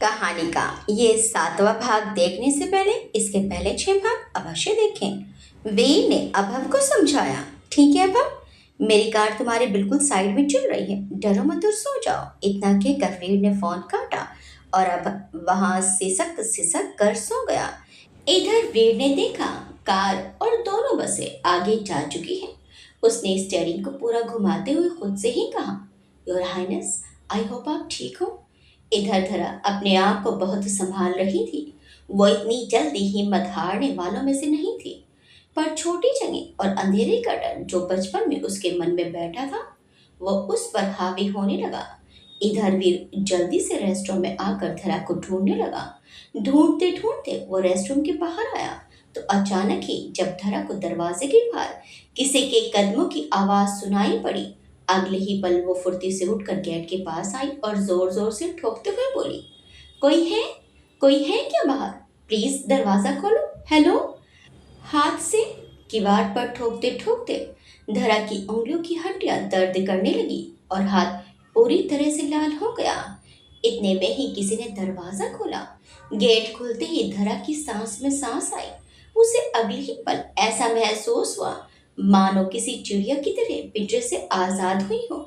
कहानी का ये 7वां भाग देखने से पहले इसके पहले 6 भाग अवश्य देखें। वीर ने अभव को समझाया, ठीक है अभव, मेरी कार तुम्हारे बिल्कुल साइड में चल रही है, डरो मत और सो जाओ। इतना कहकर वीर ने फोन काटा और अब वहां सिसक सिसक कर सो गया। इधर वीर ने देखा कार और दोनों बसें आगे जा चुकी हैं। उसने स्टीयरिंग को पूरा घुमाते हुए खुद से ही कहा, योर हाइनेस, आई होप आप ठीक हो। इधर धरा अपने आप को बहुत संभाल रही थी। वो इतनी जल्दी हिम्मत हारने वालों में से नहीं थी, पर छोटी जगह और अंधेरे का डर जो बचपन में उसके मन में बैठा था वो उस पर हावी होने लगा। इधर वीर जल्दी से रेस्टरूम में आकर धरा को ढूंढने लगा। ढूंढते ढूंढते वो रेस्टरूम के बाहर आया तो अचानक ही जब धरा को दरवाजे के बाहर किसी के कदमों की आवाज सुनाई पड़ी, अगले ही पल वो फुर्ती से उठकर गेट के पास आई और जोर जोर से ठोकते हुए बोली, कोई है? कोई है क्या बाहर? प्लीज दरवाजा खोलो, हेलो। हाथ से किवाड़ पर ठोकते ठोकते धरा की उंगलियों की हड्डियां दर्द करने लगी और हाथ पूरी तरह से लाल हो गया। इतने में ही किसी ने दरवाजा खोला। गेट खुलते ही धरा की सांस में सांस आई। उसे अगले ही पल ऐसा महसूस हुआ मानो किसी चिड़िया की तरह पिंजरे से आजाद हुई हो।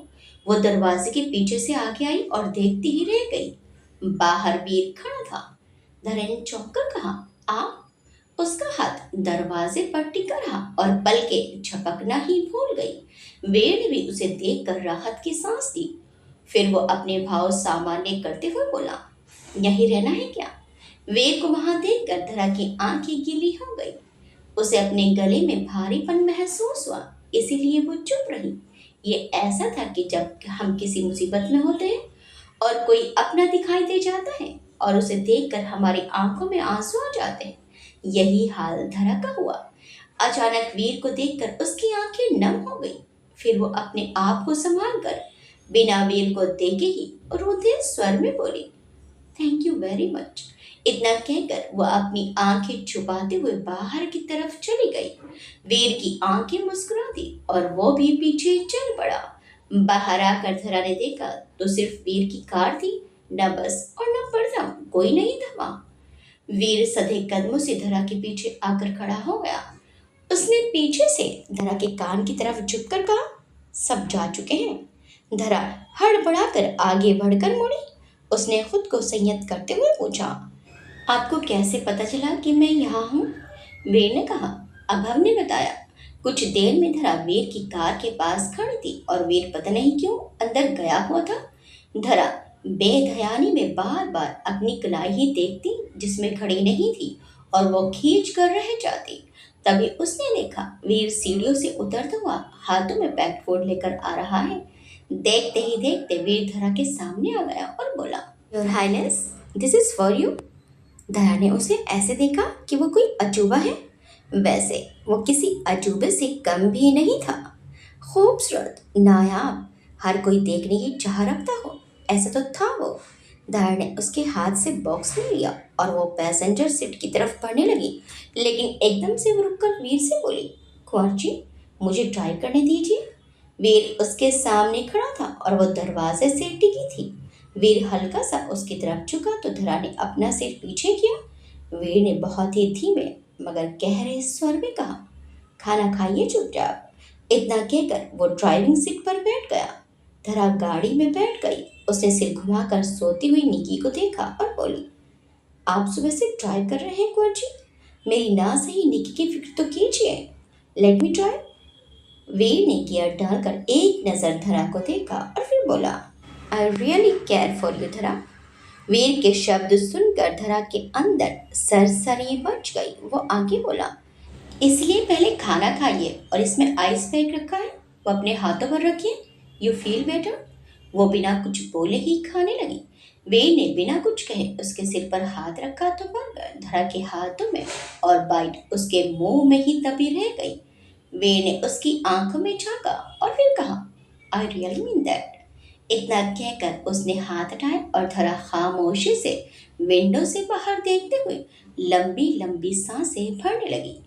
वो दरवाजे के पीछे से आगे आई और देखती ही रह गई। बाहर वीर खड़ा था। धरा ने चौंक कर कहा, आप? उसका हाथ दरवाजे पर टिका रहा और पलकें झपकना ही भूल गई। वीर ने भी उसे देखकर राहत की सांस ली। फिर वो अपने भाव सामान्य करते हुए बोला, यहीं रहना है क्या? वीर को वहां देखकर धरा की आंखें गीली हो गई। उसे अपने गले में भारीपन महसूस हुआ, इसीलिए वो चुप रही। ये ऐसा था कि जब हम किसी मुसीबत में होते हैं और कोई अपना दिखाई दे जाता है और उसे देखकर हमारी आंखों में आंसू आ जाते हैं, यही हाल धरा का हुआ। अचानक वीर को देखकर उसकी आंखें नम हो गई। फिर वो अपने आप को संभाल कर बिना वीर को देखे ही रोते स्वर में बोली, थैंक यू वेरी मच। इतना कहकर वह अपनी आंखें छुपाते हुए बाहर की तरफ चली गई। वीर की आंखें मुस्कुरा दी और वो भी पीछे चल पड़ा। बाहर आकर धरा ने देखा तो सिर्फ वीर की कार थी, न बस और न पर्दा, कोई नहीं था। वीर सधे कदमों से धरा के पीछे आकर खड़ा हो गया। उसने पीछे से धरा के कान की तरफ झुककर कहा, सब जा चुके हैं। धरा हड़बड़ाकर आगे बढ़कर मुड़ी। उसने खुद को संयत करते हुए पूछा, आपको कैसे पता चला कि मैं यहाँ हूँ? वीर ने कहा, अभव ने बताया। कुछ देर में धरा वीर की कार के पास खड़ी थी और वीर पता नहीं क्यों अंदर गया हुआ था। धरा बेध्यानी में बार बार अपनी कलाई ही देखती जिसमें खड़ी नहीं थी और वो खींच कर रह जाती। तभी उसने देखा वीर सीढ़ियों से उतरता हुआ हाथों में पैक्ड फूड लेकर आ रहा है। देखते ही देखते वीर धरा के सामने आ गया और बोला, your highness, this is for you. धरा ने उसे ऐसे देखा कि वो कोई अजूबा है। वैसे वो किसी अजूबे से कम भी नहीं था। खूबसूरत, नायाब, हर कोई देखने की चाह रखता हो, ऐसा तो था वो। धरा ने उसके हाथ से बॉक्स ले लिया और वो पैसेंजर सीट की तरफ बढ़ने लगी, लेकिन एकदम से वो रुककर वीर से बोली, कुंवर जी, मुझे ड्राइव करने दीजिए। वीर उसके सामने खड़ा था और वो दरवाजे से टिकी थी। वीर हल्का सा उसकी तरफ झुका तो धरा ने अपना सिर पीछे किया। वीर ने बहुत ही धीमे मगर गहरे स्वर में कहा, खाना खाइए चुपचाप। इतना कहकर वो ड्राइविंग सीट पर बैठ गया। धरा गाड़ी में बैठ गई। उसने सिर घुमाकर सोती हुई निकी को देखा और बोली, आप सुबह से ड्राइव कर रहे हैं कुंवर जी? मेरी ना सही निकी की फिक्र तो कीजिए। Let me drive. वीर ने गियर डालकर एक नजर धरा को देखा और फिर बोला, I really care for you धरा। वीर के शब्द सुनकर धरा के अंदर सरसरी मच गई। वो आगे बोला, इसलिए पहले खाना खाइए और इसमें आइस पैक रखा है, वो अपने हाथों पर रखिए, यू फील बेटर। वो बिना कुछ बोले ही खाने लगी। वीर ने बिना कुछ कहे उसके सिर पर हाथ रखा तो बर्गर धरा के हाथों में और बाइट उसके मुंह में ही दबी रह गई। वीर ने उसकी आंखों में झांका और फिर कहा, आई रियली मीन दैट। इतना कहकर उसने हाथ हटाए और धरा खामोशी से विंडो से बाहर देखते हुए लंबी लंबी सांसें भरने लगी।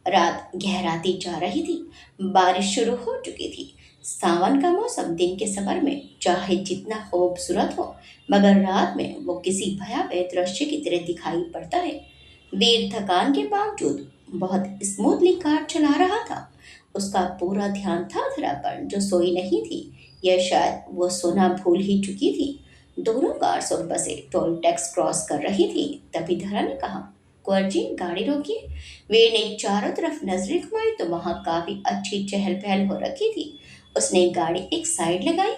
रात गहराती जा रही थी। बारिश शुरू हो चुकी थी। सावन का मौसम दिन के सफर में चाहे जितना खूबसूरत हो, मगर रात में वो किसी भयावह दृश्य की तरह दिखाई पड़ता है। वीर थकान के बावजूद बहुत स्मूथली कार चला रहा था। उसका पूरा ध्यान था धरा पर जो सोई नहीं थी, या शायद वो सोना भूल ही चुकी थी। दोनों कार्स और बसें टोल टैक्स क्रॉस कर रही थी। तभी धरा ने कहा, कुंवर जी गाड़ी रोकिए। वीर ने चारों तरफ नजरें घुमाई तो वहां काफी अच्छी चहल पहल हो रखी थी। उसने गाड़ी एक साइड लगाई।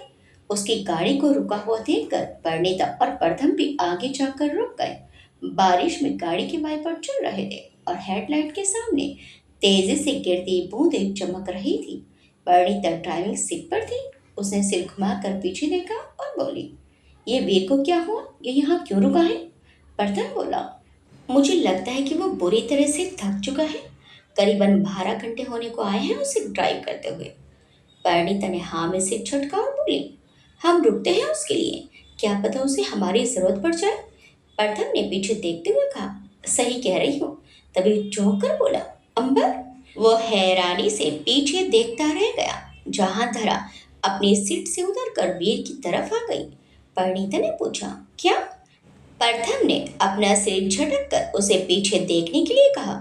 उसकी गाड़ी को रुका हुआ देखकर परिणीता और प्रथम भी आगे जाकर रुक गए। बारिश में गाड़ी के वाइपर चल रहे थे और हेडलाइट के सामने तेजी से गिरती बूंदें चमक रही थी। परिणीता ड्राइविंग सीट पर थी। उसने सिर घुमाकर पीछे देखा और बोली, ये वीर को क्या हुआ? ये यहाँ क्यों रुका है? प्रथम बोला, मुझे लगता है कि वो बुरी तरह से थक चुका है। करीबन 12 घंटे होने को आए हैं उसे ड्राइव करते हुए। परिणीता ने हाँ में सिर झटका और बोली, हम रुकते हैं उसके लिए, क्या पता उसे हमारी जरूरत पड़ जाए। प्रथम ने पीछे देखते हुए कहा, सही कह रही हो। तभी चौंक कर बोला, अंबर। वो हैरानी से पीछे देखता रह गया, जहां धरा अपनी सीट से उतर कर वीर की तरफ आ गई। परिणीता ने पूछा, क्या? प्रथम ने अपना सिर झटक कर उसे पीछे देखने के लिए कहा।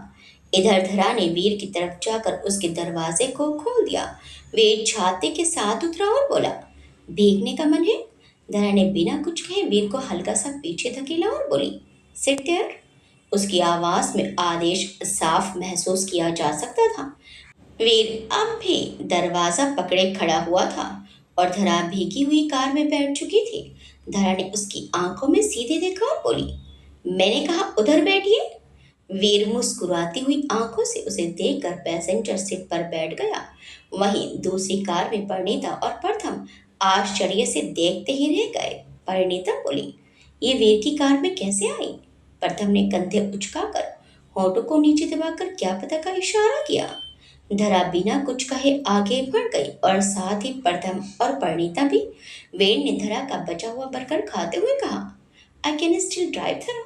इधर धरा ने वीर की तरफ जाकर उसके दरवाजे को खोल दिया। वीर छाते के साथ उतरा और बोला, भीगने का मन है? धरा ने बिना कुछ कहे वीर को हल्का सा पीछे धकेला और बोली, सिट देयर। उसकी आवाज में आदेश साफ महसूस किया जा सकता था। वीर अब भी दरवाजा पकड़े खड़ा हुआ था और धरा भीगी हुई कार में बैठ चुकी थी। धरा ने उसकी आंखों में सीधे देखा और बोली, मैंने कहा उधर बैठिए। वीर मुस्कुराती हुई आंखों से उसे देखकर पैसेंजर सीट पर बैठ गया। वहीं दूसरी कार में परिणीता और प्रथम आश्चर्य से देखते ही रह गए। परिणीता बोली, ये वीर की कार में कैसे आई? प्रथम ने कंधे उचकाकर होठों को नीचे दबाकर क्या पता का इशारा किया। धरा बिना कुछ कहे आगे बढ़ गई और साथ ही प्रथम और परिणीता भी। वीर ने धरा का बचा हुआ बर्गर खाते हुए कहा, आई कैन स्टिल ड्राइव धरा।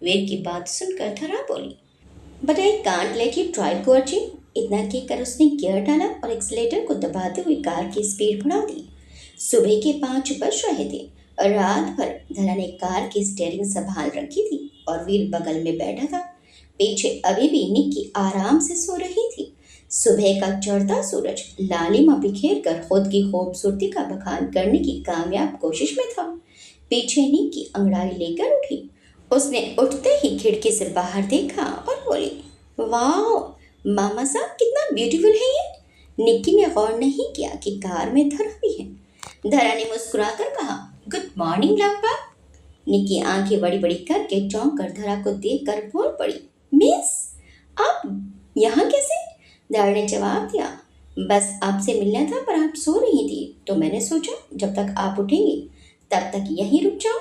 वीर की बात सुनकर धरा बोली, but I can't let you drive Kunwar ji. इतना कहकर उसने गियर डाला और एक्सीलेटर को दबाते हुए कार की स्पीड बढ़ा दी। सुबह के 5 बज रहे थे और रात भर धरा ने कार की स्टीयरिंग संभाल रखी थी और वीर बगल में बैठा था। पीछे अभी भी निक्की आराम से सो रही थी। सुबह का चढ़ता सूरज लालिमा बिखेर कर खुद की खूबसूरती का बखान करने की कामयाब कोशिश में था। पीछे निक्की अंगड़ाई लेकर उठी। उसने उठते ही खिड़की से बाहर देखा और बोली, वाह मामा साहब कितना ब्यूटीफुल है ये। निक्की ने गौर नहीं किया कि कार में धरा भी है। धरा ने मुस्कुराकर कहा, गुड मॉर्निंग लवबा। निक्की आंखें बड़ी बड़ी करके चौंक कर धरा को देखकर बोल पड़ी, मिस आप यहाँ कैसे? धरा ने जवाब दिया, बस आपसे मिलना था पर आप सो रही थी तो मैंने सोचा जब तक आप उठेंगी तब तक यहीं रुक जाओ।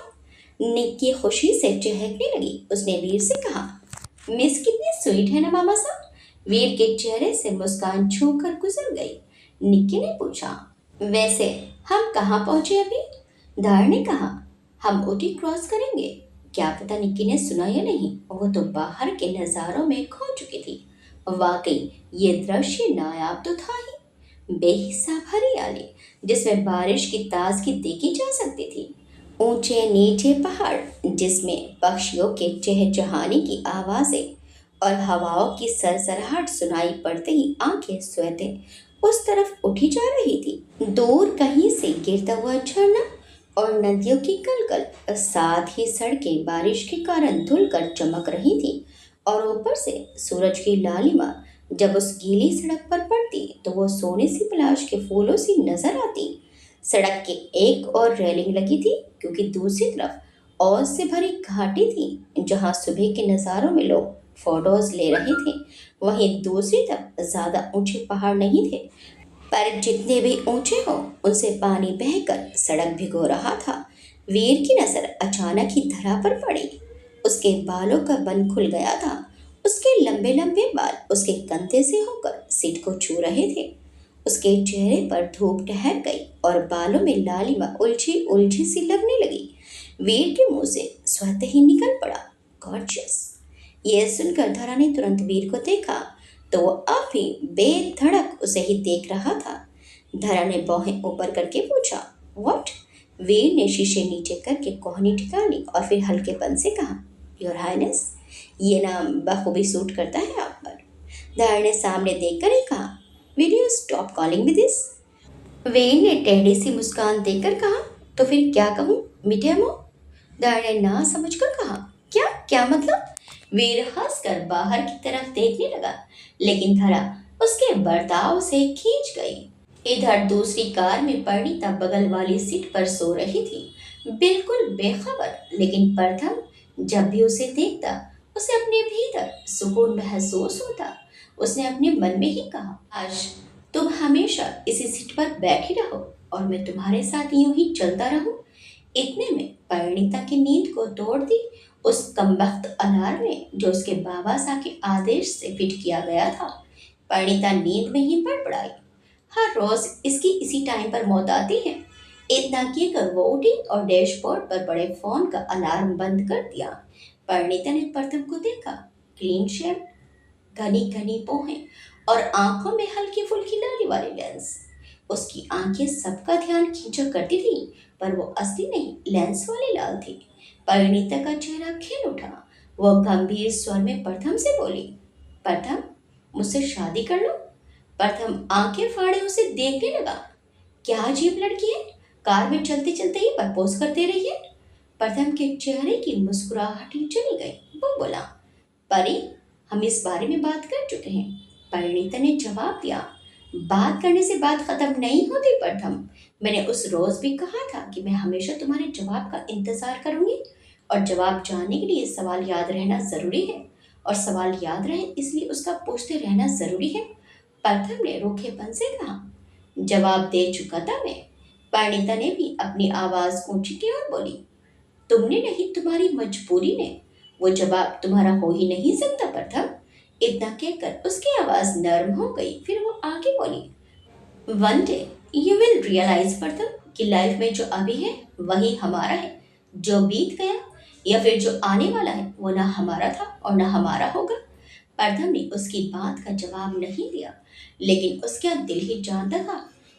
निक्की खुशी से चहकने लगी। उसने वीर से कहा, मिस कितनी स्वीट है ना मामा साहब। वीर के चेहरे से मुस्कान छूकर गुजर गई। निक्की ने पूछा, वैसे हम कहाँ पहुंचे अभी? धरा ने कहा, हम ऊटी क्रॉस करेंगे। क्या पता निक्की ने सुना या नहीं, वो तो बाहर के नज़ारों में खो चुकी थी। वाकई ये दृश्य नायाब तो था ही। बेहिसाब हरियाली जिसमें बारिश की ताजगी देखी जा सकती थी। ऊंचे नीचे पहाड़ जिसमें पक्षियों के चहचहाने की आवाज़ें और हवाओं की सरसराहट सुनाई पड़ते ही आंखें स्वतः उस तरफ उठी जा रही थी। दूर कहीं से गिरता हुआ झरना और नदियों की कलकल, साथ ही सड़कें बारिश के कारण धुलकर चमक रही थी और ऊपर से सूरज की लालिमा जब उस गीली सड़क पर पड़ती तो वो सोने सी पलाश के फूलों सी नजर आती। सड़क के एक और रेलिंग लगी थी क्योंकि दूसरी तरफ और से भरी घाटी थी जहां सुबह के नज़ारों में लोग फोटोज ले रहे थे। वहीं दूसरी तरफ ज़्यादा ऊंचे पहाड़ नहीं थे, पर जितने भी ऊंचे हो उनसे पानी बहकर सड़क भिगो रहा था। वीर की नज़र अचानक ही धरा पर पड़ी। उसके बालों का बन खुल गया था। उसके लंबे लंबे बाल उसके कंधे से होकर सीट को छू रहे थे। उसके चेहरे पर धूप ठहर गई और बालों में लालिमा उलझी उलझी सी लगने लगी। वीर के मुंह से स्वतः ही निकल पड़ा, गॉर्जियस। यह सुनकर धरा ने तुरंत वीर को देखा तो वो अब भी बेधड़क उसे ही देख रहा था। धरा ने बाहें ऊपर करके पूछा। व्हाट? वीर ने शीशे नीचे करके कोहनी ठिका ली और फिर हल्केपन से कहा, योर हाइनेस, ये नाम बखूबी सूट करता है आप पर। धरा ने सामने देखकर ही कहा, will you stop calling me this? Veer ने टेढ़ी सी मुस्कान देकर कहा, तो फिर क्या कहूँ मीठे मुंह? धरा ने ना समझकर कहा, क्या क्या मतलब? वीर हंसकर बाहर की तरफ देखने लगा, लेकिन धरा उसके बर्ताव से खींच गई। इधर दूसरी कार में परिणीता बगल वाली सीट पर सो रही थी, बिल्कुल बेखबर। लेकिन प्रथम जब भी उसे देखता उसे अपने भीतर सुकून महसूस होता। उसने अपने मन में ही कहा, आज तुम हमेशा इसी सीट पर बैठी रहो और मैं तुम्हारे साथ यूं ही चलता रहूं। इतने में परिणीता की नींद को तोड़ दी उस कमबख्त अलार्म ने, जो उसके बाबा साहब के आदेश से फिट किया गया था। परिणीता नींद में ही बड़बड़ाई, हर रोज इसकी इसी टाइम पर मौत आती है। इतना कहकर वो उठी और डैशबोर्ड पर बड़े फोन का अलार्म बंद कर दिया। परिणीता ने प्रथम को देखा, क्लीन शेव, घनी घनी पोहें और आंखों में हल्की फुल्की लाली वाली लेंस। उसकी आंखें सबका ध्यान खींचा करती थी, पर वो असली नहीं, लेंस वाली लाल थी। परिणीता का चेहरा खिल उठा। वो गंभीर स्वर में प्रथम से बोली, प्रथम, मुझसे शादी कर लो। प्रथम आंखें फाड़े उसे देखने लगा। क्या अजीब लड़की है, कार में चलते चलते ही प्रपोज कर दे रही है। प्रथम के चेहरे की मुस्कुराहट ही चली गई। वो बोला, परी, हम इस बारे में बात कर चुके हैं। परिणीता ने जवाब दिया, बात करने से बात खत्म नहीं होती प्रथम। मैंने उस रोज भी कहा था कि मैं हमेशा तुम्हारे जवाब का इंतजार करूंगी, और जवाब जानने के लिए सवाल याद रहना जरूरी है, और सवाल याद रहे इसलिए उसका पूछते रहना जरूरी है। प्रथम ने रूखेपन से कहा, जवाब दे चुका था मैं। परिणीता ने भी अपनी आवाज ऊंची की और बोली, तुमने नहीं, तुम्हारी मजबूरी ने। वो जवाब तुम्हारा हो ही नहीं सकता प्रथम। इतना कहकर उसकी आवाज नर्म हो गई। फिर वो आगे बोली, one day you will realize Pratham कि लाइफ में जो अभी है वही हमारा है। जो बीत गया या फिर जो आने वाला है वो ना हमारा था और ना हमारा होगा। प्रथम ने उसकी बात का जवाब नहीं दिया, लेकिन उसका दिल ही जानता था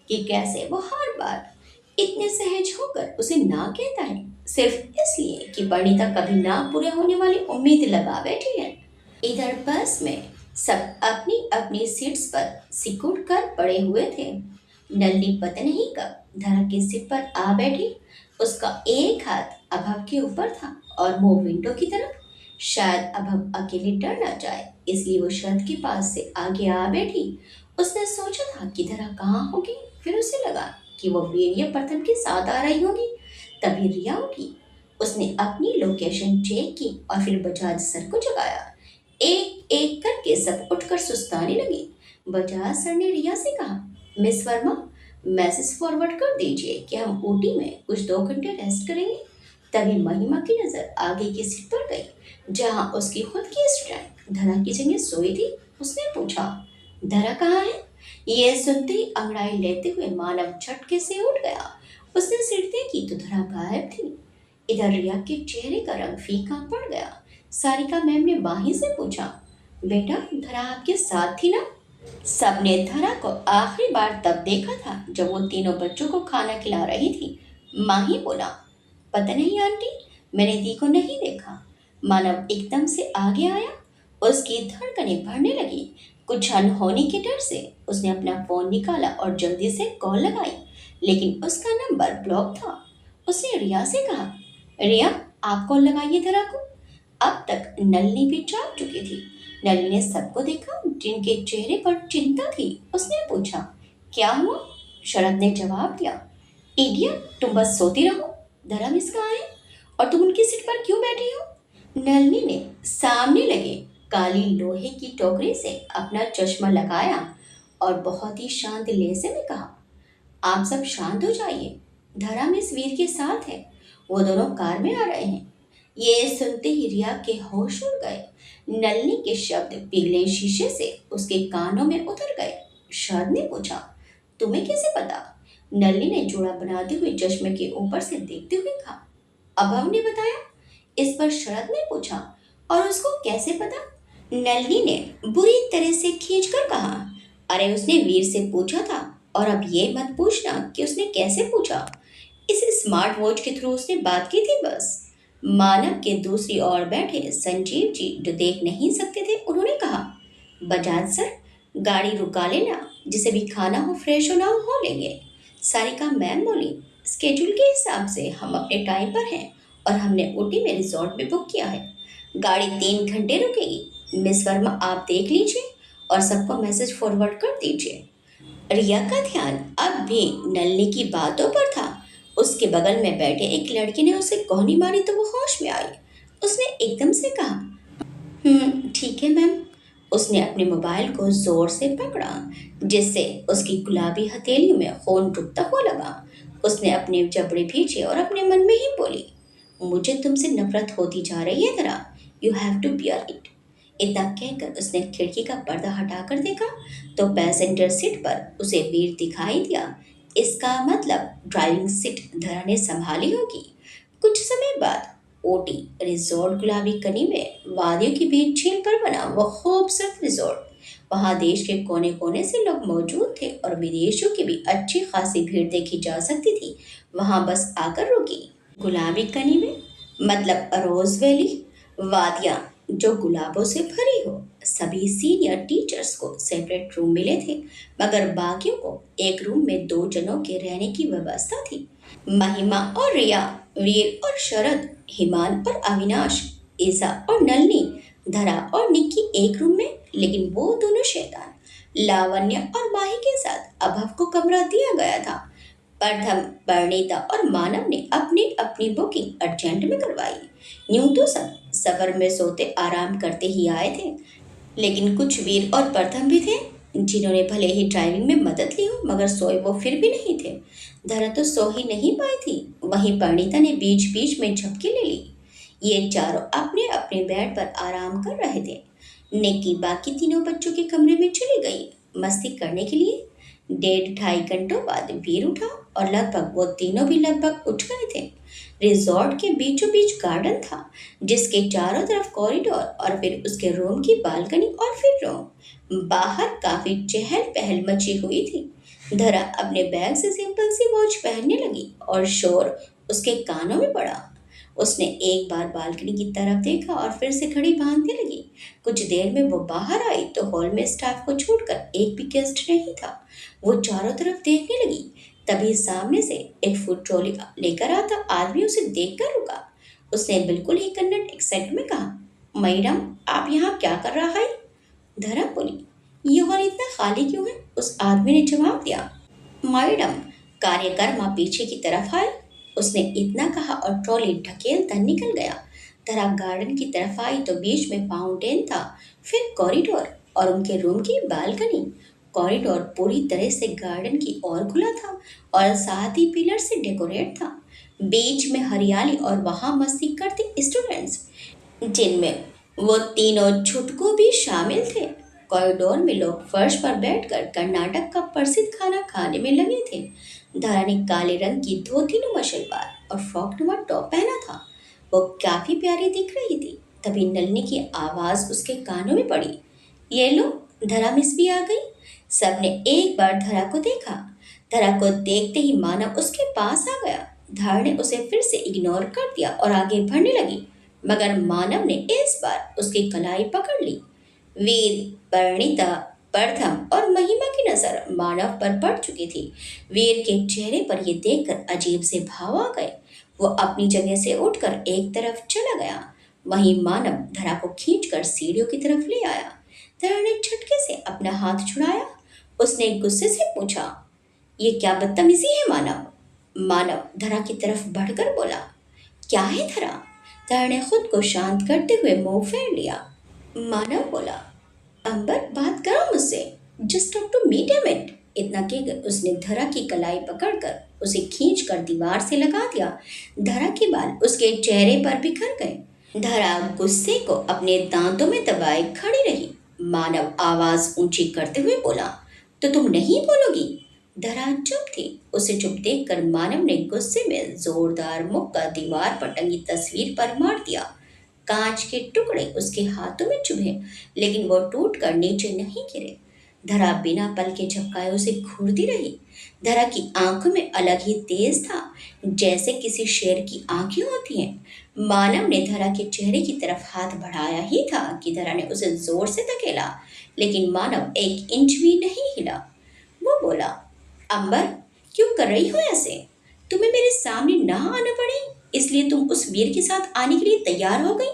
कि कैसे वो हर बार इतने सहज होकर उसे ना कहता है, सिर्फ इसलिए कि परिणीता कभी ना पूरे होने वाली उम्मीद लगा बैठी है। इधर बस में सब अपनी अपनी सीट्स पर सिकुड़ कर पड़े हुए थे। नल्ली पता नहीं कब धरा की सीट पर आ बैठी। उसका एक हाथ अभव के ऊपर था और मुंह विंडो की तरफ। शायद अभव अकेले डर ना जाए, इसलिए वो शर्त के पास से आगे आ बैठी। उसने सोचा था कि धरा कहाँ होगी, फिर उसे लगा कि वो वीरिया प्रथम के साथ आ रही होगी। तभी रिया उठी। उसने अपनी लोकेशन चेक की और फिर बजाज सर को जगाया। एक एक करके सब उठकर सुस्ताने लगे। बजाज सर ने रिया से कहा, मिस वर्मा, मैसेज फॉरवर्ड कर दीजिए कि हम ऊटी में कुछ 2 घंटे रेस्ट करेंगे। तभी महिमा की नजर आगे की सीट पर गई, जहां उसकी खुद की स्टूडेंट धरा की जगह सोई थी। उसने पूछा, धरा कहाँ है? ये सुनते ही अंगड़ाई लेते हुए मानव झटके से उठ गया। उसने सिर देखी तो धरा गायब थी। इधर रिया के चेहरे का रंग फीका पड़ गया। सारिका मैम ने माही से पूछा, बेटा धरा आपके साथ थी ना? सबने धरा को आखिरी बार तब देखा था जब वो तीनों बच्चों को खाना खिला रही थी। माही बोला, पता नहीं आंटी, मैंने दी को नहीं देखा। मानव एकदम से आगे आया। उसकी धड़कनें बढ़ने लगी। कुछ अनहोनी के डर से उसने अपना फोन निकाला और जल्दी से कॉल लगाई, लेकिन उसका नंबर ब्लॉक था। उसने रिया से कहा, रिया आप कॉल लगाइए धरा को। अब तक नलिनी भी जाग चुकी थी। नलिनी ने सबको देखा, जिनके चेहरे पर चिंता थी। उसने पूछा, क्या हुआ? शरद ने जवाब दिया, इडियट, तुम बस सोती रहो। धरा मिस कहाँ है और तुम उनकी सीट पर क्यों बैठी हो? नलिनी ने सामने लगे काली लोहे की टोकरी से अपना चश्मा लगाया और बहुत ही शांत लहजे में कहा, आप सब शांत हो जाइए। धरा मिस वीर के साथ है, वो दोनों कार में आ रहे हैं। ये सुनते ही रिया के होश उड़ गए। नलिनी के शब्द पिघले शीशे से उसके कानों में उतर गए। शरद ने पूछा, तुम्हें कैसे पता? नलिनी ने जोड़ा बनाते हुए चश्मे के ऊपर से देखते हुए कहा, अभव ने बताया। इस पर शरद ने पूछा, और उसको कैसे पता? नलिनी ने बुरी तरह से खींचकर कहा, अरे उसने वीर से पूछा था और अब ये मत पूछना कि उसने कैसे पूछा। इस स्मार्ट वॉच के थ्रू उसने बात की थी बस। मानव के दूसरी ओर बैठे संजीव जी जो देख नहीं सकते थे, उन्होंने कहा, बजाज सर, गाड़ी रुका लेना, जिसे भी खाना हो, फ्रेश होना हो लेंगे। सारिका मैम बोली, स्केड्यूल के हिसाब से हम अपने टाइम पर हैं और हमने ऊटी में रिजॉर्ट भी बुक किया है। गाड़ी 3 घंटे रुकेगी। मिस वर्मा आप देख लीजिए और सबको मैसेज फॉरवर्ड कर दीजिए। रिया का ध्यान अब भी नलनी की बातों पर था। उसके बगल में बैठे एक लड़के ने उसे कोहनी मारी तो वो होश में आई। उसने एकदम से कहा, ठीक है मैम। उसने अपने मोबाइल को जोर से पकड़ा, जिससे उसकी गुलाबी हथेलियों में खून रुकता हुआ लगा। उसने अपने जबड़े भींचे और अपने मन में ही बोली, मुझे तुमसे नफरत होती जा रही है जरा। You have to bear it. इतना कहकर उसने खिड़की का पर्दा हटाकर देखा तो पैसेंजर सीट पर उसे वीर दिखाई दिया। इसका मतलब ड्राइविंग सीट धरा ने संभाली होगी। कुछ समय बाद ओटी रिजॉर्ट गुलाबी कनी में वादियों के बीच झील पर बना वह खूबसूरत रिजॉर्ट। वहां देश के कोने कोने से लोग मौजूद थे और विदेशियों की भी अच्छी खासी भीड़ देखी जा सकती थी। वहां बस आकर रुकी। गुलाबी कनी में मतलब रोज वैली, वादियां जो गुलाबों से भरी हो। सभी सीनियर टीचर्स को सेपरेट रूम मिले थे, मगर बाकियों को एक रूम में 2 जनों के रहने की व्यवस्था थी। महिमा और रिया, वीर और शरद, हिमान और अविनाश, ईसा और नलनी, धरा और निक्की एक रूम में, लेकिन वो दोनों शैतान लावण्य और माही के साथ अभव को कमरा दिया गया था। प्रथम, परिणीता और मानव ने अपनी अपनी बुकिंग अर्जेंट में करवाई। यूं तो सब सफर में सोते आराम करते ही आए थे, लेकिन कुछ वीर और प्रथम भी थे जिन्होंने भले ही ड्राइविंग में मदद ली हो, मगर सोए वो फिर भी नहीं थे। धरा तो सो ही नहीं पाई थी। वहीं परिणीता ने बीच बीच में झपकी ले ली। ये चारों अपने अपने बेड पर आराम कर रहे थे। निक्की बाकी तीनों बच्चों के कमरे में चली गई मस्ती करने के लिए। 1.5-2.5 घंटों बाद वीर उठा और लगभग वो तीनों भी लगभग उठ गए थे। रिजॉर्ट के बीचों बीच गार्डन था, जिसके चारों तरफ कॉरिडोर और फिर उसके रूम की बालकनी और फिर रूम। बाहर काफी चहल पहल मची हुई थी। धरा अपने बैग से सिंपल सी वॉच पहनने लगी और शोर उसके कानों में पड़ा। उसने एक बार बालकनी की तरफ देखा और फिर से घड़ी बांधने लगी। कुछ देर में वो बाहर आई तो हॉल में स्टाफ को छोड़कर एक भी गेस्ट नहीं था। वो चारों तरफ देखने लगी, तभी सामने से एक फूड ट्रॉली लेकर आता आदमी उसे देखकर रुका। उसने बिल्कुल ही कन्नड़ एक्सेंट में कहा, मैडम आप यहाँ क्या कर रहा है? धरा बोली, ये हॉल इतना खाली क्यों है? उस आदमी ने जवाब दिया, मैडम कार्यकर्मा पीछे की तरफ आए। उसने इतना कहा और ट्रॉली ढकेलता निकल गया। धरा गार्डन की तरफ आई तो बीच में फाउंटेन था, फिर कॉरिडोर और उनके रूम की बालकनी। कॉरिडोर पूरी तरह से गार्डन की ओर खुला था और साथ ही पिलर से डेकोरेट था। बीच में हरियाली और वहां मस्ती करते स्टूडेंट्स, जिनमें वो तीनों छुटकू भी शामिल थे। कॉरिडोर में लोग फर्श पर बैठकर कर्नाटक का प्रसिद्ध खाना खाने में लगे थे। धारा ने काले रंग की धोतीनुमा शलवार और फ्रॉकनुमा टॉप पहना था। वो काफी प्यारी दिख रही थी। तभी नलनी की आवाज उसके कानों में पड़ी, ये लो, धरा मिस भी आ गई। सबने एक बार धरा को देखा। धरा को देखते ही मानव उसके पास आ गया। धरा ने उसे फिर से इग्नोर कर दिया और आगे बढ़ने लगी, मगर मानव ने इस बार उसकी कलाई पकड़ ली। वीर, परिणीता, प्रथम और महिमा की नजर मानव पर पड़ चुकी थी। वीर के चेहरे पर यह देखकर अजीब से भाव आ गए। वो अपनी जगह से उठकर एक तरफ चला गया। वहीं मानव धरा को खींचकर सीढ़ियों की तरफ ले आया। धरा ने झटके से अपना हाथ छुड़ाया। उसने गुस्से से पूछा, ये क्या बदतमीजी है मानव? मानव धरा की तरफ बढ़कर बोला, क्या है धरा? धरा ने खुद को शांत करते हुए मुंह फेर लिया। मानव बोला, अंबर बात करो मुझसे, just talk to me damn it. इतना कहकर उसने धरा की कलाई पकड़कर उसे खींचकर दीवार से लगा दिया। धरा के बाल उसके चेहरे पर बिखर गए। धरा गुस्से को अपने दांतों में दबाए खड़ी रही। मानव आवाज ऊंची करते हुए बोला, तो तुम नहीं बोलोगी? धरा चुप थी। उसे चुप देखकर मानव ने गुस्से में जोरदार मुक्का दीवार पर टंगी तस्वीर पर मार दिया। कांच के टुकड़े उसके हाथों में चुभे, लेकिन वो टूट कर नीचे नहीं गिरे। धरा बिना पल के झपकाए उसे घूरती रही। धरा की आंखों में अलग ही तेज था, जैसे किसी शेर की आंखें होती हैं। मानव ने धरा के चेहरे की तरफ हाथ बढ़ाया ही था कि धरा ने उसे जोर से धकेला, लेकिन मानव एक इंच भी नहीं हिला। वो बोला, अंबर, क्यों कर रही हो ऐसे? तुम्हें मेरे सामने ना आना पड़े, इसलिए तुम उस वीर के साथ आने के लिए तैयार हो गई।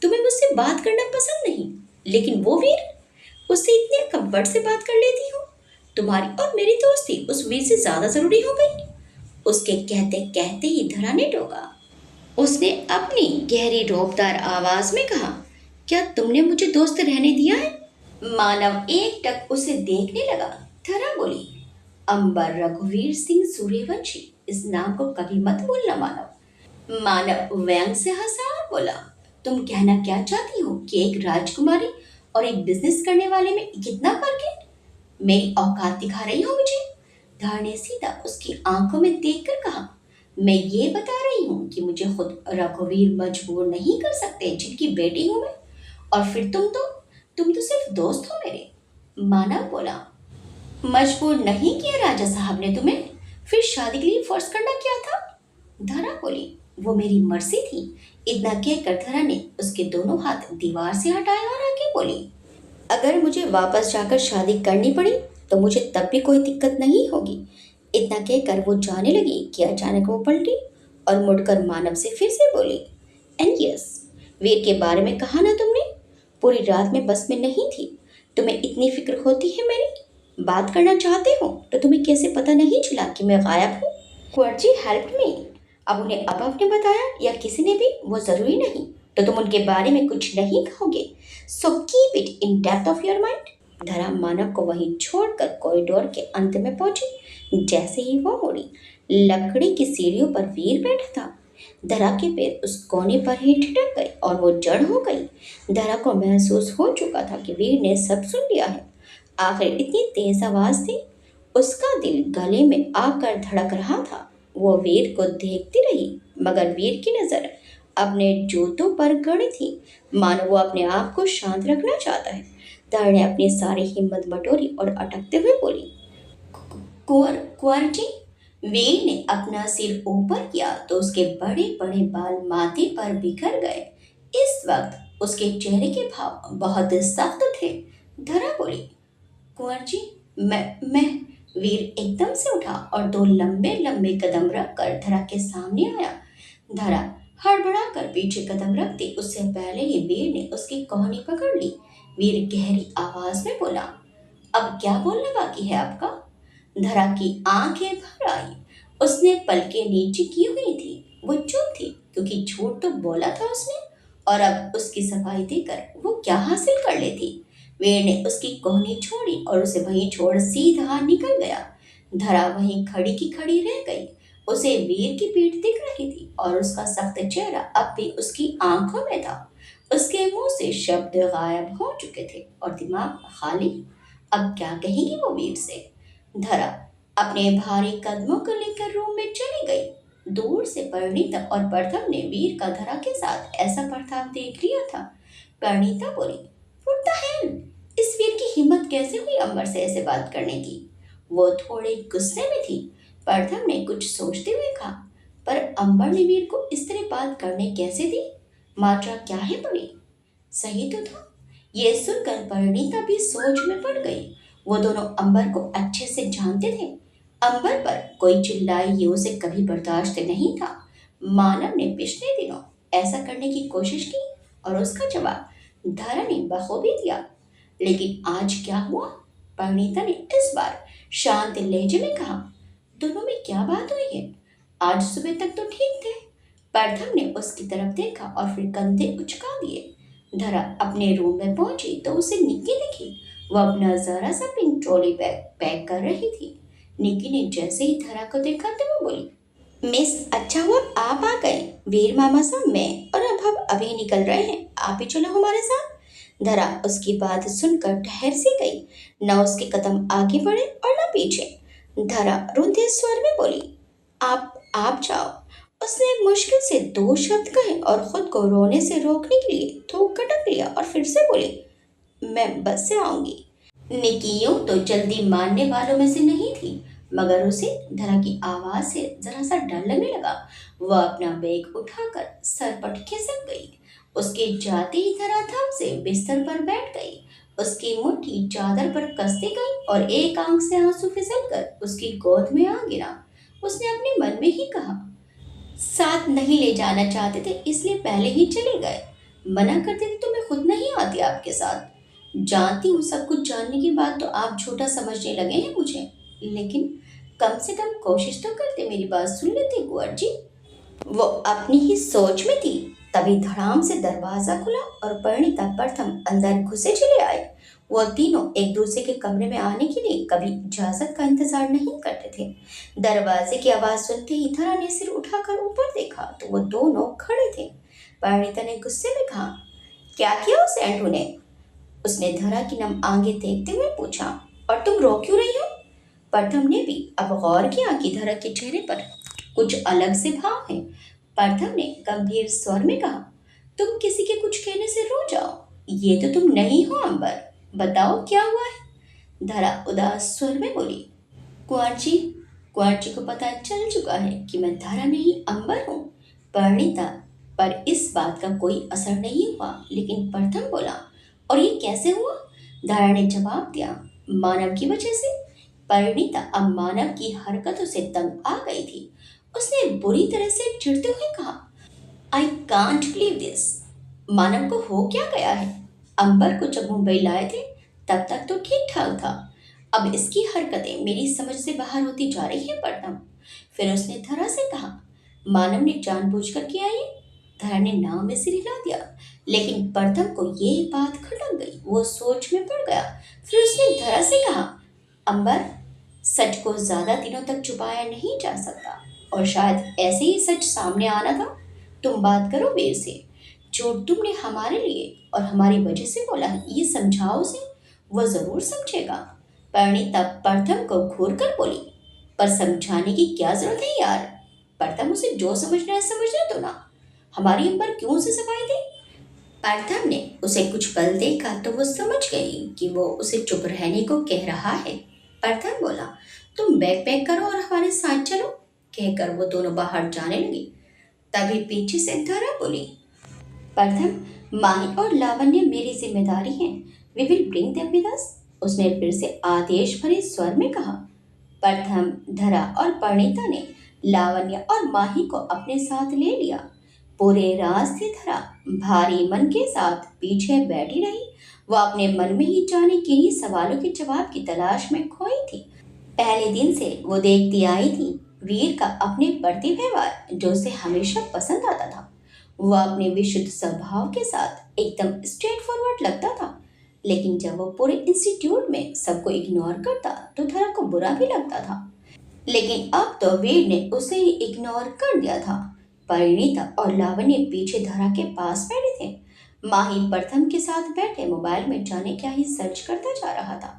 तुम्हें मुझसे बात करना पसंद नहीं, लेकिन वो वीर, उससे इतने कब्बड़ से बात कर लेती हो। तुम्हारी और मेरी दोस्ती उस वीर से ज्यादा जरूरी हो गई। उसके कहते कहते ही धरा ने टोका। उसने अपनी गहरी रोबदार आवाज में कहा, क्या तुमने मुझे दोस्त रहने दिया है? मानव एक टक उसे देखने लगा। धरा बोली, अंबर रघुवीर सिंह सूर्यवंशी, इस नाम को कभी मत भूलना मानव। मानव व्यंग से हंसा और बोला, तुम कहना क्या चाहती हो कि एक राजकुमारी और एक बिजनेस करने वाले में कितना फर्क है? मेरी औकात दिखा रही हो मुझे? धर ने सीधा उसकी आंखों में देखकर कहा, मैं ये बता रही हूँ कि मुझे खुद रघुवीर मजबूर नहीं कर सकते जिनकी बेटी हूं मैं। और फिर तुम तो सिर्फ दोस्त हो मेरे। मानव बोला, मजबूर नहीं किया राजा साहब ने तुम्हें, फिर शादी के लिए फोर्स करना क्या था? धरा बोली, वो मेरी मर्जी थी। इतना कहकर धरा ने उसके दोनों हाथ दीवार से हटाए और आगे बोली, अगर मुझे वापस जाकर शादी करनी पड़ी तो मुझे तब भी कोई दिक्कत नहीं होगी। इतना कहकर वो जाने लगी कि अचानक वो पलटी और मुड़कर मानव से फिर से बोली, एंड यस, वीर के बारे में कहा ना तुमने? पूरी रात में बस में नहीं थी। तुम्हें इतनी फिक्र होती है मेरी, बात करना चाहते हो तो तुम्हें कैसे पता नहीं चला कि मैं गायब हूँ? कुंवर हेल्प मी। अब उन्हें अबब ने बताया या किसी ने भी, वो जरूरी नहीं, तो तुम उनके बारे में कुछ नहीं कहोगे। So keep it in depth of your mind. धरा मानव को वहीं छोड़कर कॉरिडोर के अंत में पहुंची। जैसे ही वो मुड़ी, लकड़ी की सीढ़ियों पर वीर बैठा था। धरा के पैर उस कोने पर ही ठिठक गए और वो जड़ हो गई। धरा को महसूस हो चुका था कि वीर ने सब सुन लिया है। आखिर इतनी तेज आवाज थी, उसका दिल गले में आकर धड़क रहा था। वो वीर को देखती रही, मगर वीर की नजर अपने जूतों पर गड़ी थी। मानो वो अपने आप को शांत रखना चाहता है। धर ने अपनी सारी हिम्मत बटोरी और अटकते हुए बोली, कुंवर कुंवर जी। वीर ने अपना सिर ऊपर किया तो उसके बड़े बड़े बाल माथे पर बिखर गए। इस वक्त उसके चेहरे के भाव बहुत सख्त थे। धरा बोली, कुंवर जी, मैं वीर एकदम से उठा और दो लंबे लंबे कदम रखकर धरा के सामने आया। धरा हड़बड़ा कर पीछे कदम रखती उससे पहले ही वीर ने उसकी कोहनी पकड़ ली। वीर गहरी आवाज में बोला, अब क्या बोलना बाकी है आपका? धरा की आंखें भर आई। उसने पलकें नीचे की हुई थी। वो चुप थी क्योंकि झूठ तो बोला था उसने, और अब उसकी सफाई देकर वो क्या हासिल कर लेती। वीर ने उसकी कोहनी छोड़ी और उसे वहीं छोड़ सीधा निकल गया। धरा वहीं खड़ी की खड़ी रह गई। उसे वीर की पीठ दिख रही थी और उसका सख्त चेहरा अब भी उसकी आंखों में था। उसके मुंह से शब्द गायब हो चुके थे और दिमाग खाली। अब क्या कहेगी वो वीर से? धरा अपने भारी कदमों को लेकर रूम में चली गई। दूर से परिणीता और प्रथम ने वीर का धरा के साथ ऐसा बर्ताव देख लिया था। परिणीता बोली, व्हाट द हेल, इस वीर की हिम्मत कैसे हुई अंबर से ऐसे बात करने की? वो थोड़े गुस्से में थी। प्रथम ने कुछ सोचते हुए कहा, पर अंबर ने वीर को इस तरह बात करने कैसे दी? मात्रा क्या है बड़ी? सही तो था। ये सुनकर परिणीता भी सोच में पड़ गई। वो दोनों अंबर को अच्छे से जानते थे। अंबर पर कोई चिल्लाए ये उसे कभी बर्दाश्त नहीं था। मानव ने पिछले दिनों ऐसा करने की कोशिश की और उसका जवाब धरा ने बखूबी दिया। लेकिन आज क्या हुआ? परिणीता ने इस बार शांत लहजे में कहा, दोनों में क्या बात हुई है? आज सुबह तक तो ठीक थे। प्रथम ने उसकी तरफ देखा और फिर कंधे उचका दिए। धरा अपने रूम में पहुंची तो उसे निक्की दिखी। वह अपना जरा सा पिंक ट्रॉली बैग पैक कर रही थी। निक्की ने जैसे ही धरा को देखा तो वो बोली, मिस, अच्छा हुआ आप आ गए। वीर मामा साहब, मैं और अब हम अभी निकल रहे हैं, आप ही चलो हमारे साथ। धरा उसकी बात सुनकर ठहर सी गई। न उसके कदम आगे बढ़े और न पीछे। धरा रुंधे स्वर में बोली, आप जाओ। उसने मुश्किल से दो शब्द कहे और खुद को रोने से रोकने के लिए थूक कटक लिया और फिर से बोली, मैं बस से आऊंगी। निकियों तो जल्दी मानने वालों में से नहीं थी, मगर उसे धरा की आवाज से जरा सा डर लगने लगा। वह अपना बैग उठाकर सर पर खिसक गई। उसके जाते ही धरा थम से बिस्तर पर बैठ गई। उसकी मुट्ठी चादर पर कसती गई और एक आंख से आंसू फिसलकर उसकी गोद में आ गिरा। उसने अपने मन में ही कहा, साथ नहीं ले जाना चाहते थे इसलिए पहले ही चले गए। मना करते थे तो मैं खुद नहीं आती आपके साथ। जानती हूँ सब कुछ जानने के बाद तो आप छोटा समझने लगे हैं मुझे, लेकिन कम से कम कोशिश तो करते, मेरी बात सुन लेते कुंवर जी। वो अपनी ही सोच में थी, तभी धड़ाम से दरवाजा खुला और परिणीता प्रथम अंदर घुसे चले आए। वो तीनों एक दूसरे के कमरे में आने के लिए कभी इजाजत का इंतजार नहीं करते थे। दरवाजे की आवाज सुनते ही धरा ने सिर उठाकर ऊपर देखा तो वो दोनों खड़े थे। परिणीता ने गुस्से में कहा, क्या किया उस एंटू ने? उसने धरा की नम आंखें देखते हुए पूछा। और तुम रो क्यों रही हो? प्रथम ने भी अब गौर किया कि धरा के चेहरे पर कुछ अलग से भाव है। प्रथम ने गंभीर स्वर में कहा, तुम किसी के कुछ कहने से रो जाओ, ये तो तुम नहीं हो अंबर। बताओ क्या हुआ है? धरा उदास स्वर में बोली, कुंवर जी को पता चल चुका है कि मैं धरा नहीं अंबर हूँ। परिणीता पर इस बात का कोई असर नहीं हुआ, लेकिन प्रथम बोला, और ये कैसे हुआ? धरा ने जवाब दिया, मानव की वजह से। परिणीता अब मानव की हरकतों से तंग आ गई थी। उसने बुरी तरह से चिढ़ते हुए कहा, आई कांट बिलीव दिस। मानव को हो क्या गया है? अंबर को जब मुंबई लाए थे तब तक तो ठीक ठाक था, अब इसकी हरकतें मेरी समझ से बाहर होती जा रही है प्रथम। फिर उसने धरा से कहा, मानव ने जानबूझकर किया ये? धरा ने नाव में सिर हिला दिया, लेकिन प्रथम को ये बात खटक गई। वो सोच में पड़ गया। फिर उसने धरा से कहा, अंबर, सच को ज्यादा दिनों तक छुपाया नहीं जा सकता, और शायद ऐसे ही सच सामने आना था। तुम बात करो वीर से, जो तुमने हमारे लिए और हमारी वजह से बोला है, ये समझाओ उसे, वह जरूर समझेगा। परिणीता प्रथम को घूर कर बोली, पर समझाने की क्या जरूरत है यार? प्रथम उसे जो समझना है समझने दो ना। हमारी अंबर क्यों उसे सफाई दे? प्रथम ने उसे कुछ पल देखा तो वो समझ गई कि वो उसे चुप रहने को कह रहा है। प्रथम बोला, तुम बैग पैक करो और हमारे साथ चलो, कहकर वो दोनों बाहर जाने लगी। तभी पीछे से धरा बोली, प्रथम, माही और लावण्य मेरी जिम्मेदारी है, we will bring them with us. उसने फिर से आदेश भरे स्वर में कहा। प्रथम, धरा और परिणीता ने लावण्य और माही को अपने साथ ले लिया। पूरे रास्ते धरा भारी मन के साथ पीछे बैठी रही। वह अपने मन में ही जाने किन्हीं सवालों के जवाब की तलाश में खोई थी। पहले दिन से वो देखती आई थी वीर का अपने बढ़ते व्यवहार, जो उसे हमेशा पसंद आता था। वह अपने विशुद्ध स्वभाव के साथ एकदम स्ट्रेट फॉरवर्ड लगता था, लेकिन जब वो पूरे इंस्टीट्यूट में सबको इग्नोर करता तो धरा को बुरा भी लगता था। लेकिन अब तो वीर ने उसे ही इग्नोर कर दिया था। परिणीता और लावण्य पीछे धरा के पास बैठे थे। माही प्रथम के साथ बैठे मोबाइल में जाने क्या ही सर्च करता जा रहा था।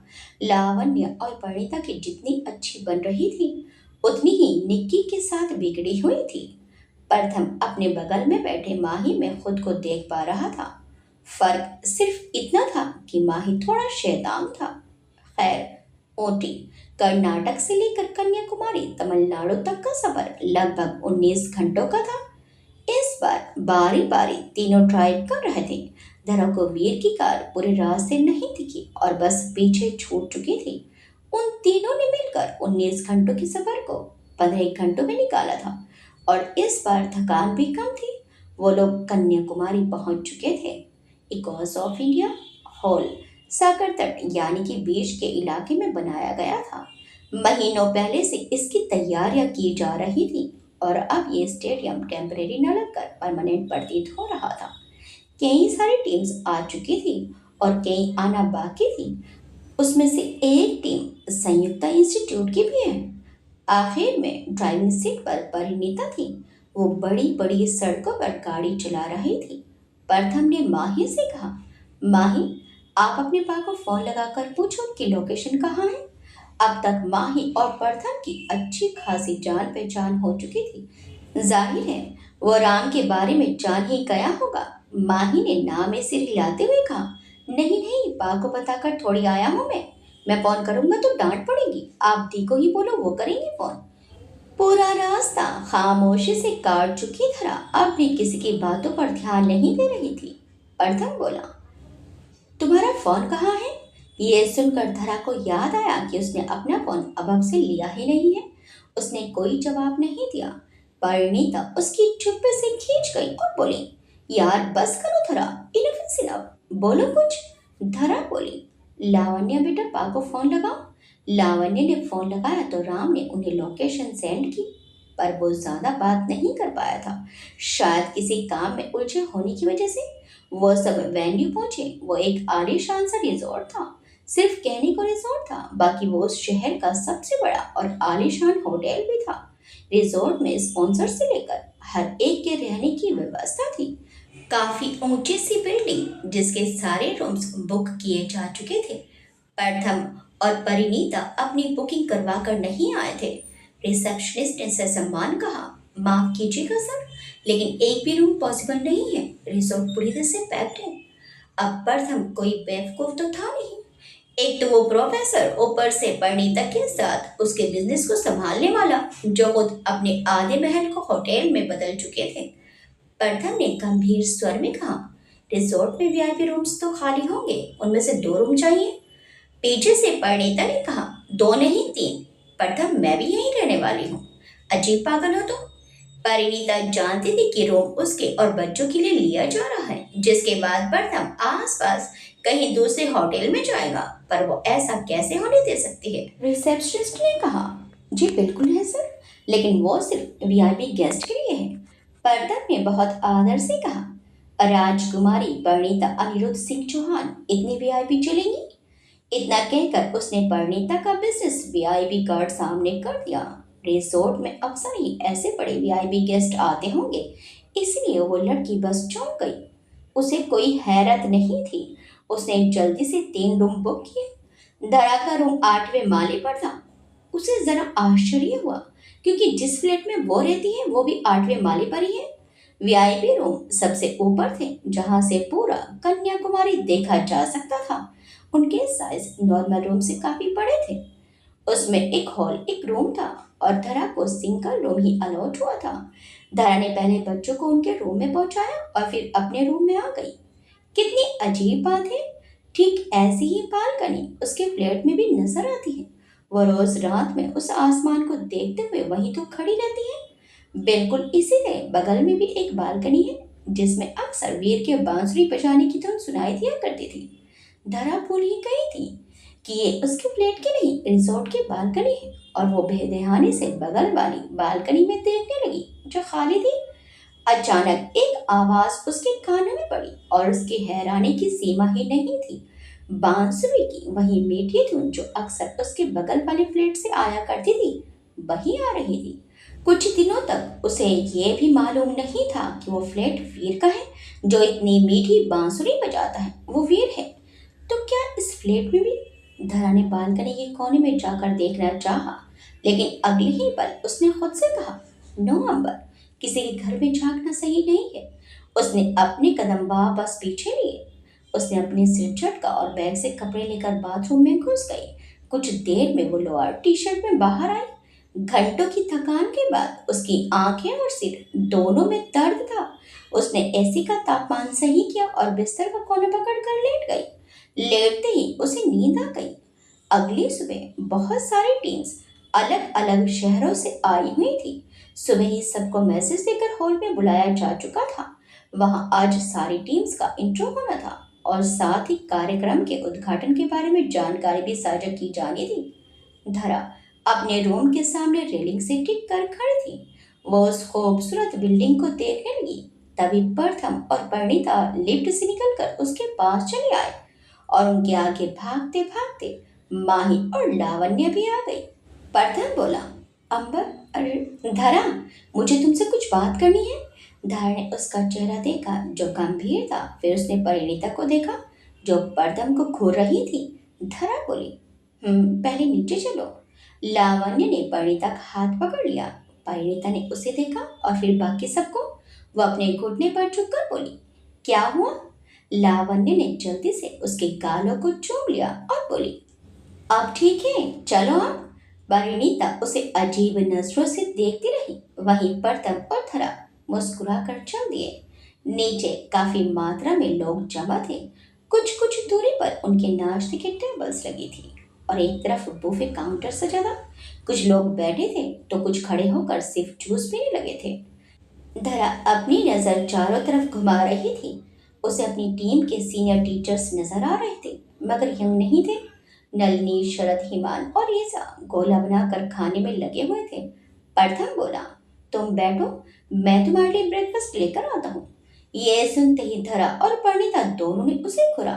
लावण्य और परिणीता की जितनी अच्छी बन रही थी, उतनी ही निक्की के साथ बिगड़ी हुई थी। प्रथम अपने बगल में बैठे माही में खुद को देख पा रहा था। फर्क सिर्फ इतना था कि माही थोड़ा शैतान था। खैर, ओटी कर्नाटक से लेकर कन्याकुमारी तमिलनाडु तक का सफर लगभग 19 घंटों का था। इस बार बारी बारी तीनों ड्राइव कर रहे थे। धरा को वीर की कार पूरे रास्ते नहीं दिखी और बस पीछे छूट चुकी थी। उन तीनों ने मिलकर 19 घंटों के सफर को 15 घंटों में निकाला था, और इस बार थकान भी कम थी। वो लोग कन्याकुमारी पहुंच चुके थे। इकोस ऑफ इंडिया हॉल सागर तट यानी कि बीच के इलाके में बनाया गया था। महीनों पहले से इसकी तैयारियां की जा रही थी, और अब ये स्टेडियम टेम्परेरी न लगकर परमानेंट प्रतीत हो रहा था। कई सारी टीम्स आ चुकी थी और कई आना बाकी थी। उसमें से एक टीम संयुक्ता इंस्टीट्यूट की भी है। आखिर में ड्राइविंग सीट पर परिणीता थी। वो बड़ी बड़ी सड़कों पर गाड़ी चला रही थी। प्रथम ने माही से कहा, माही, आप अपने पापा को फोन लगाकर पूछो कि लोकेशन कहाँ है। अब तक माही और प्रथम की अच्छी खासी जान पहचान हो चुकी थी। जाहिर है वो राम के बारे में जान ही गया होगा। माही ने ना में सिर हिलाते हुए कहा, नहीं नहीं, पा को बताकर थोड़ी आया हूं मैं। मैं फोन करूंगा तो डांट पड़ेगी, आप दी को ही बोलो, वो करेंगे फोन। पूरा रास्ता खामोशी से काट चुकी धरा अब भी किसी की बातों पर ध्यान नहीं दे रही थी। प्रथम बोला, तुम्हारा फोन कहाँ है? ये सुनकर धरा को याद आया कि उसने अपना फोन अभव से लिया ही नहीं है। उसने कोई जवाब नहीं दिया। परिणीता उसकी चुप्पी से खींच गई और बोली, यार बस करो धरा, इनफ इज इनफ, बोलो कुछ। धरा बोली, लावण्य बेटा पा को फोन लगाओ। लावण्य ने फोन लगाया तो राम ने उन्हें लोकेशन सेंड की, पर वो ज्यादा बात नहीं कर पाया था। शायद किसी काम में उलझे होने की वजह से। वो सब वेन्यू पहुंचे। वो एक आलीशान सा रिजॉर्ट था। सिर्फ कहने को रिजॉर्ट था, बाकी वो उस शहर का सबसे बड़ा और आलीशान होटल भी था। रिजॉर्ट में स्पॉन्सर से लेकर हर एक के रहने की व्यवस्था थी। काफी ऊंची सी बिल्डिंग जिसके सारे रूम्स बुक किए जा चुके थे। प्रथम और परिणीता अपनी बुकिंग करवा कर नहीं आए थे। रिसेप्शनिस्ट ने ससम्मान कहा, माफ कीजिएगा सर, लेकिन एक भी रूम पॉसिबल नहीं है, रिसोर्ट पूरी तरह से पैक्ड है। अब प्रथम कोई बेवकूफ तो था नहीं। एक तो वो प्रोफेसर, ऊपर से परिणीता के साथ उसके बिजनेस को संभालने वाला, जो खुद अपने आधे महल को होटल में बदल चुके थे। प्रथम ने गंभीर स्वर में कहा, रिसोर्ट में वीआईपी रूम्स तो खाली होंगे, उनमें से 2 रूम चाहिए। पीछे से परिणीता ने कहा, 2 नहीं 3। प्रथम, मैं भी यहीं रहने वाली हूँ, अजीब पागल हो तुम। परिणीता जानती थी कि रूम उसके और बच्चों के लिए लिया जा रहा है, जिसके बाद प्रथम आसपास कहीं दूसरे होटल में जाएगा, पर वो ऐसा कैसे होने दे सकती है। रिसेप्शनिस्ट ने कहा, जी बिल्कुल है सर, लेकिन वो सिर्फ वीआईपी गेस्ट के लिए है। प्रथम ने बहुत आदर से कहा, राजकुमारी परिणीता अनिरुद्ध सिंह चौहान इतनी वीआईपी चलेंगी? इतना कहकर उसने परिणीता का बिजनेस वीआईपी कार्ड सामने कर दिया। रिसोर्ट में अक्सर ही ऐसे बड़े वीआईपी गेस्ट आते होंगे, इसलिए वो लड़की बस चौंक गई। उसे कोई हैरत नहीं थी। उसने जल्दी से 3 रूम बुक किए। दरा का रूम 8वें माले पर था। उसे जरा आश्चर्य हुआ, क्योंकि जिस फ्लैट में वो रहती है वो भी 8वें माले पर ही है। वीआईपी रूम सबसे ऊपर थे, जहां से पूरा कन्याकुमारी देखा जा सकता था। उनके साइज नॉर्मल रूम से काफी बड़े थे। उसमें एक हॉल, एक रूम था और धरा को सिंगल रूम ही अलॉट हुआ था। धरा ने पहले बच्चों को उनके रूम में पहुंचाया और फिर अपने रूम में आ गई। कितनी अजीब बात है, ठीक ऐसी ही बालकनी उसके फ्लैट में भी नजर आती है। वो रोज रात में उस आसमान को देखते हुए वहीं तो खड़ी रहती है। बिल्कुल इसीलिए बगल में भी एक बालकनी है, जिसमें अक्सर वीर के बांसुरी बजाने की धुन सुनाई दिया करती थी। धरा भूल ही गई थी कि ये उसके फ्लैट की नहीं, रिजॉर्ट की बालकनी है, और वो बेध्यानी से बगल वाली बालकनी में देखने लगी, जो खाली थी। अचानक एक आवाज उसके कानों में पड़ी और उसकी हैरानी की सीमा ही नहीं थी। बांसुरी की वही मीठी धुन जो अक्सर उसके बगल वाले फ्लैट से आया करती थी, वही आ रही थी। कुछ दिनों तक उसे ये भी मालूम नहीं था कि वो फ्लैट वीर का है। जो इतनी मीठी बांसुरी बजाता है वो वीर है। तो क्या इस फ्लैट में भी? धरा ने बालकनी के कोने में जाकर देखना चाहा, लेकिन अगले ही पल उसने खुद से कहा, नो अंबर, किसी के घर में झांकना सही नहीं है। उसने अपने कदम वापस पीछे लिए। उसने अपने सिर झटका और बैग से कपड़े लेकर बाथरूम में घुस गई। कुछ देर में वो लोअर टी शर्ट में बाहर आई। घंटों की थकान के बाद उसकी आंखें और सिर दोनों में दर्द था। उसने एसी का तापमान सही किया और बिस्तर का कोना पकड़कर लेट गई। लेटते ही उसे नींद आ गई। अगली सुबह बहुत सारी टीम्स अलग अलग शहरों से आई हुई थी। सुबह ही सबको मैसेज देकर हॉल में बुलाया जा चुका था। वहां आज सारी टीम्स का इंट्रो होना था और साथ ही कार्यक्रम के उद्घाटन के बारे में जानकारी भी साझा की जानी थी। धरा अपने रूम के सामने रेलिंग से टिक कर खड़ी थी। वो उस खूबसूरत बिल्डिंग को देखने लगी। तभी प्रथम और परिणीता लिफ्ट से निकलकर उसके पास चले आए और उनके आगे भागते भागते माही और लावण्य भी आ गई। प्रथम बोला, अंबर, अरे धरा, मुझे तुमसे कुछ बात करनी है। धरा ने उसका चेहरा देखा जो गंभीर था। फिर उसने परिणीता को देखा जो प्रथम को घूर रही थी। धरा बोली, पहले नीचे चलो। लावण्य ने परिणीता का हाथ पकड़ लिया। परिणीता ने उसे देखा और फिर बाकी सबको। वो अपने घुटने पर झुककर बोली, क्या हुआ? लावण्य ने जल्दी से उसके गालों को चूम लिया और बोली, अब ठीक है, चलो आप। परिणीता उसे अजीब नजरों से देखती रही। वहीं प्रथम और धरा मुस्कुरा कर चल दिए। नीचे काफी मात्रा में लोग जमा थे। कुछ कुछ दूरी पर उनके नाश्ते की टेबल्स लगी थी और एक तरफ बुफे काउंटर सजा था। कुछ लोग बैठे थे तो कुछ खड़े होकर सिर्फ जूस पीने लगे थे। धरा अपनी नजर चारों तरफ घुमा रही थी। उसे अपनी टीम के सीनियर टीचर्स नजर आ रहे थे, मगर यंग नहीं थे। नलिनी, शरद, हिमान और ईसा गोला बनाकर खाने में लगे हुए थे। प्रथम बोला, तुम बैठो, मैं तुम्हारे लिए ब्रेकफास्ट लेकर आता हूँ। ये सुनते ही धरा और परिणीता दोनों ने उसे घुरा।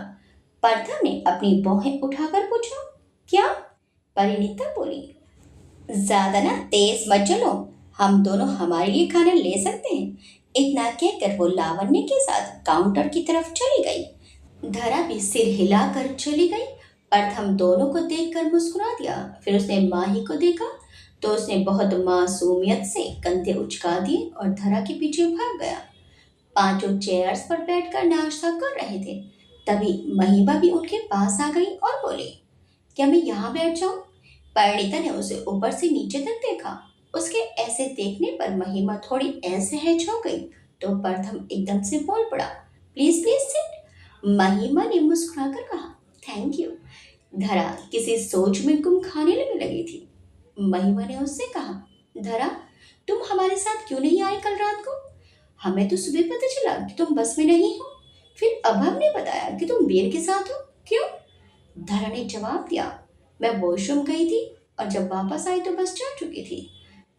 प्रथम ने अपनी भौहें उठाकर पूछा, क्या? परिणीता बोली, ज्यादा ना तेज मत चलो, हम दोनों हमारे लिए खाना ले सकते हैं। इतना कहकर वो लावण्य के साथ काउंटर की तरफ चली गई। धरा भी सिर हिलाकर चली गई। प्रथम दोनों को देखकर मुस्कुरा दिया। फिर उसने माही को देखा तो उसने बहुत मासूमियत से कंधे उचका दिए और धरा के पीछे भाग गया। पांचों चेयर्स पर बैठकर नाश्ता कर रहे थे। तभी महिमा भी उनके पास आ गई और बोली, क्या मैं यहाँ बैठ जाऊं? परिणीता ने उसे ऊपर से नीचे तक देखा। उसके ऐसे देखने पर महिमा थोड़ी असहज हो गई तो प्रथम एकदम से बोल पड़ा, प्लीज प्लीज सिट। महिमा ने मुस्कुराकर कहा, थैंक यू। धरा किसी सोच में गुम खाने में लगी थी। महिमा ने उससे कहा, धरा, तुम हमारे साथ क्यों नहीं आई कल रात को? हमें तो सुबह पता चला कि तुम बस में नहीं हो। फिर अभव ने बताया कि तुम वीर के साथ हो। क्यों? धरा ने जवाब दिया, मैं वॉशरूम गई थी और जब वापस आई तो बस जा चुकी थी।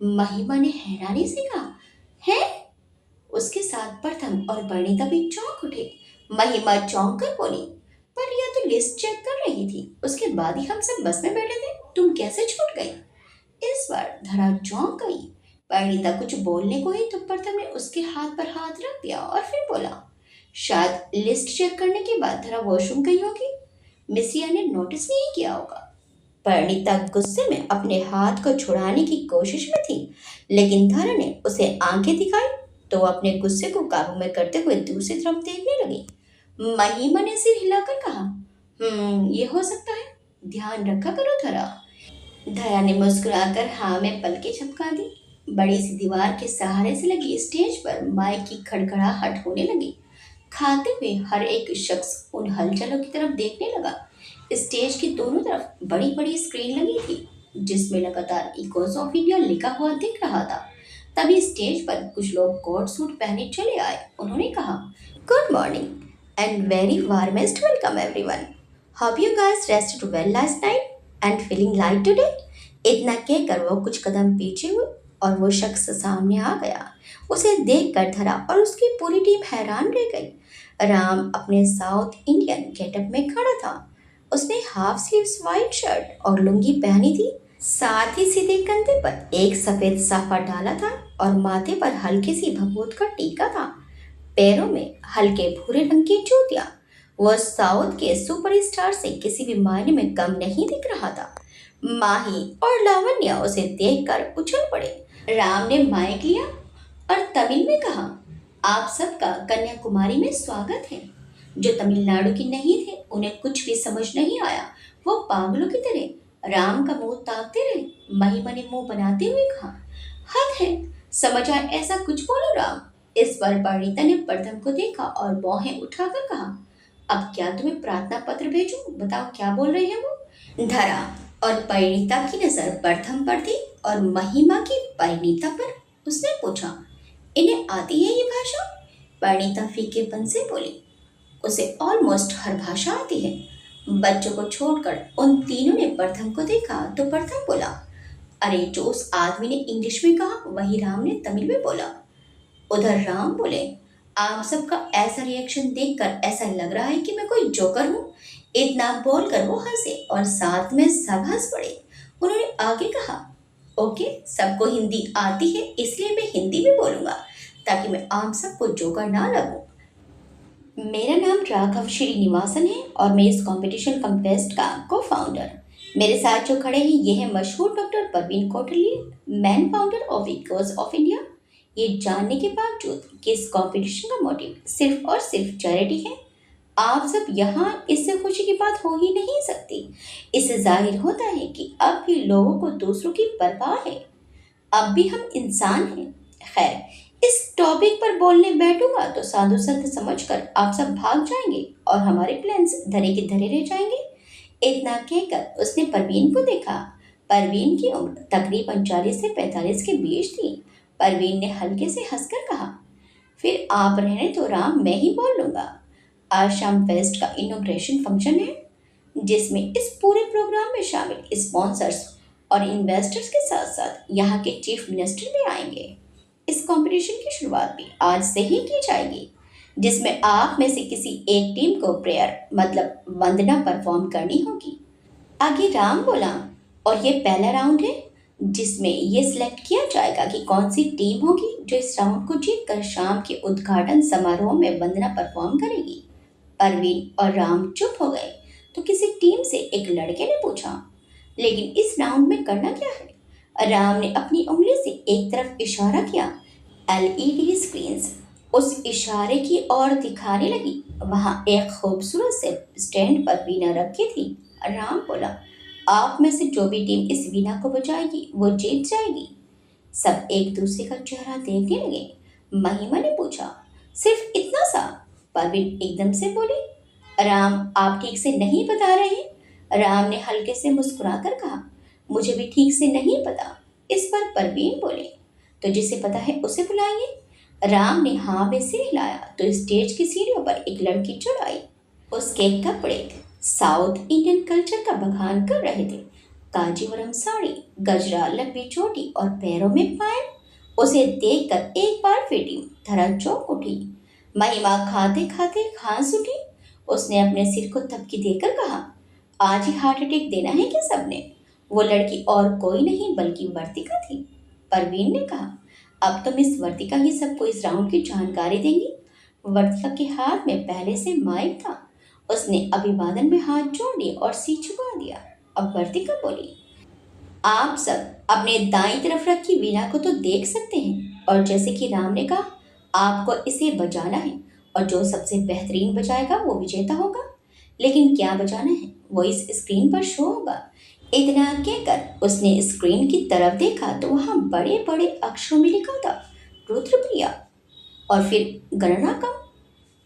महिमा ने हैरानी से कहा, है? उसके साथ प्रथम और परिणीता भी चौंक उठे। महिमा चौंक कर बोली, पर यह तो लिस्ट चेक कर रही थी, उसके बाद ही हम सब बस में बैठे थे, तुम कैसे छूट गई? इस बार धरा चौंक गई। परिणीता कुछ बोलने को ही तो प्रथम ने उसके हाथ पर हाथ रख दिया और फिर बोला, शायद लिस्ट चेक करने के बाद धरा वॉशरूम गई होगी, मिसिया ने नोटिस नहीं किया होगा। परिणीता गुस्से में अपने हाथ को छुड़ाने की कोशिश में थी, लेकिन धरा ने उसे आंखें दिखाई तो वो अपने गुस्से को काबू में करते हुए दूसरी तरफ देखने लगी। महिमा ने सिर हिलाकर कहा, ये हो सकता है, ध्यान रखा करो धरा। धरा ने मुस्कुराकर हाँ में पलकें झपका दी। बड़ी सी दीवार के सहारे से लगी स्टेज पर माइक की खड़खड़ाहट होने लगी। खाते हुए हर एक शख्स उन हलचलों की तरफ देखने लगा। स्टेज की दोनों तरफ बड़ी बड़ी स्क्रीन लगी थी जिसमें लगातार इकोस ऑफ इंडिया लिखा हुआ दिख रहा था। तभी स्टेज पर कुछ लोग कोट सूट पहने चले आए। उन्होंने कहा, good morning and very warmest welcome everyone. Hope you guys rested well last night and feeling light today. इतना कहकर वो कुछ कदम पीछे हुए और वो शख्स सामने आ गया। उसे देखकर धरा और उसकी पूरी टीम हैरान रह गई। राम अपने साउथ इंडियन गेटअप में खड़ा था। उसने हाफ स्लीव्स वाइट शर्ट और लुंगी पहनी थी। साथ ही सीधे कंधे पर एक सफेद साफा डाला था और माथे पर हल्की सी भभूत का टीका था। पैरों में हल्के भूरे रंग की जूतियां। वह साउथ के सुपरस्टार से किसी भी मायने में कम नहीं दिख रहा था। माही और लावण्य उसे देखकर उछल पड़े। राम ने माइक लिया और तमिल में कहा, आप सबका कन्याकुमारी में स्वागत है। जो तमिलनाडु के नहीं थे उन्हें कुछ भी समझ नहीं आया। वो पागलों की तरह राम का मुंह ताकते रहे। महिमा ने मुंह बनाते हुए कहा, हद है, समझ आए ऐसा कुछ बोलो राम। इस बार परिणीता ने प्रथम को देखा और बाहें उठाकर कहा, अब क्या तुम्हें प्रार्थना पत्र भेजूं? बताओ क्या बोल रहे हैं वो? धरा और परिणीता की नजर प्रथम पर थी और महिमा की परिणीता पर। उसने पूछा, इन्हें आती है ये भाषा? परिणीता फीकेपन से बोली, उसे ऑलमोस्ट हर भाषा आती है। बच्चों को छोड़कर उन तीनों ने प्रथम को देखा तो प्रथम बोला, अरे जो उस आदमी ने इंग्लिश में कहा वही राम ने तमिल में बोला। उधर राम बोले, आप सबका ऐसा रिएक्शन देखकर ऐसा लग रहा है कि मैं कोई जोकर हूँ। इतना बोलकर वो हंसे और साथ में सब हंस पड़े। उन्होंने आगे कहा, ओके, सबको हिंदी आती है इसलिए मैं हिंदी में बोलूंगा ताकि मैं आम सबको जोकर ना लगूं। मेरा नाम राघव श्रीनिवासन है और मैं इस कंपटीशन कॉन्टेस्ट का को फाउंडर। मेरे साथ जो खड़े हैं ये है मशहूर doctor Parveen Kotli, man founder of Eeco of India. ये जानने के बावजूद कि इस कंपटीशन का मोटिव सिर्फ और सिर्फ चैरिटी है, आप सब यहाँ, इससे खुशी की बात हो ही नहीं सकती। इससे जाहिर होता है कि अब भी लोगों को दूसरों की परवाह है। अब भी हम इंसान हैं। खैर, इस टॉपिक पर बोलने बैठूंगा तो साधु संत समझकर आप सब भाग जाएंगे और हमारे प्लान्स धरे के धरे रह जाएंगे। इतना कहकर उसने परवीन को देखा। परवीन की उम्र तकरीबन 40 से 45 के बीच थी। परवीन ने हल्के से हंसकर कहा, फिर आप रहने तो राम, मैं ही बोल लूंगा। आज शाम फेस्ट का इनॉग्रेशन फंक्शन है, जिसमें इस पूरे प्रोग्राम में शामिल स्पॉन्सर्स और इन्वेस्टर्स के साथ साथ यहाँ के चीफ मिनिस्टर भी आएंगे। इस कंपटीशन की शुरुआत भी आज से ही की जाएगी, जिसमें आप में से किसी एक टीम को प्रेयर मतलब वंदना परफॉर्म करनी होगी। आगे राम बोला, और ये पहला राउंड है जिसमें ये सिलेक्ट किया जाएगा कि कौन सी टीम होगी जो इस राउंड को जीतकर शाम के उद्घाटन समारोह में वंदना परफॉर्म करेगी। परवीन और राम चुप हो गए तो किसी टीम से एक लड़के ने पूछा, लेकिन इस राउंड में करना क्या है? राम ने अपनी उंगली से एक तरफ इशारा किया। एलईडी स्क्रीन्स उस इशारे की ओर दिखाने लगी। वहां एक खूबसूरत से स्टैंड पर वीणा रखी थी। राम बोला, आप में से जो भी टीम इस वीणा को बजाएगी वो जीत जाएगी। सब एक दूसरे का चेहरा देखने लगे। महिमा ने पूछा, सिर्फ इतना सा? परवीन एकदम से बोली, राम आप ठीक से नहीं बता रहे। राम ने हल्के से मुस्कुराकर कहा, मुझे भी ठीक से नहीं पता। इस पर परवीन बोले, तो जिसे पता है उसे बुलाइए। राम ने हाँ में सिर हिलाया तो स्टेज की सीढ़ियों पर एक लड़की चढ़ आई। उसके कपड़े साउथ इंडियन कल्चर का बखान कर रहे थे। कांजीवरम साड़ी, गजरा, लंबी चोटी और पैरों में पायल। उसे देखकर एक बार फिर टीम धरा चौंक उठी। महिमा खाते खाते खांस उठी। उसने अपने सिर को थपकी देकर कहा, आज ही हार्ट अटैक देना है क्या सबने? वो लड़की और कोई नहीं बल्कि वर्तिका थी। परवीन ने कहा, अब तो मिस वर्तिका ही सबको इस राउंड की जानकारी देंगी। वर्तिका के हाथ में पहले से माइक था। उसने अभिवादन में हाथ जोड़ लिए और सिर झुका दिया। अब वर्तिका बोली, आप सब अपने दाईं तरफ रखी वीणा को तो देख सकते हैं, और जैसे कि राम ने कहा, आपको इसे बजाना है और जो सबसे बेहतरीन बजाएगा वो विजेता होगा। लेकिन क्या बजाना है वो इस स्क्रीन पर शो होगा। इतना कहकर उसने स्क्रीन की तरफ देखा तो वहां बड़े बड़े अक्षरों में लिखा था, रुद्रप्रिया, और फिर गणना कम।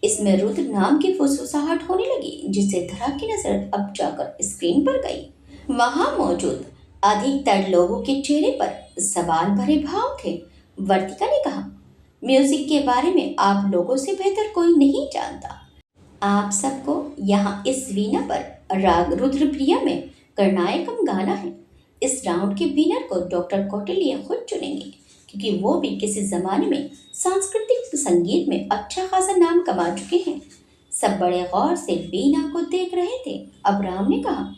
इसमें रुद्र नाम की फुसफुसाहट होने लगी, जिससे धरा की नजर अब जाकर स्क्रीन पर गई। वहां मौजूद अधिकतर लोगों के चेहरे पर सवाल भरे भाव थे। वर्तिका ने कहा, म्यूजिक के बारे में आप लोगों से बेहतर कोई नहीं जानता। आप सबको यहाँ इस वीणा पर राग रुद्रप्रिया में कर्नायकम गाना है। इस राउंड के विनर को डॉक्टर कौटिल्य खुद चुनेंगे, क्योंकि वो भी किसी जमाने में सांस्कृतिक संगीत में अच्छा खासा नाम कमा चुके हैं। सब बड़े गौर से वीणा को देख रहे थे। अब राम ने कहा,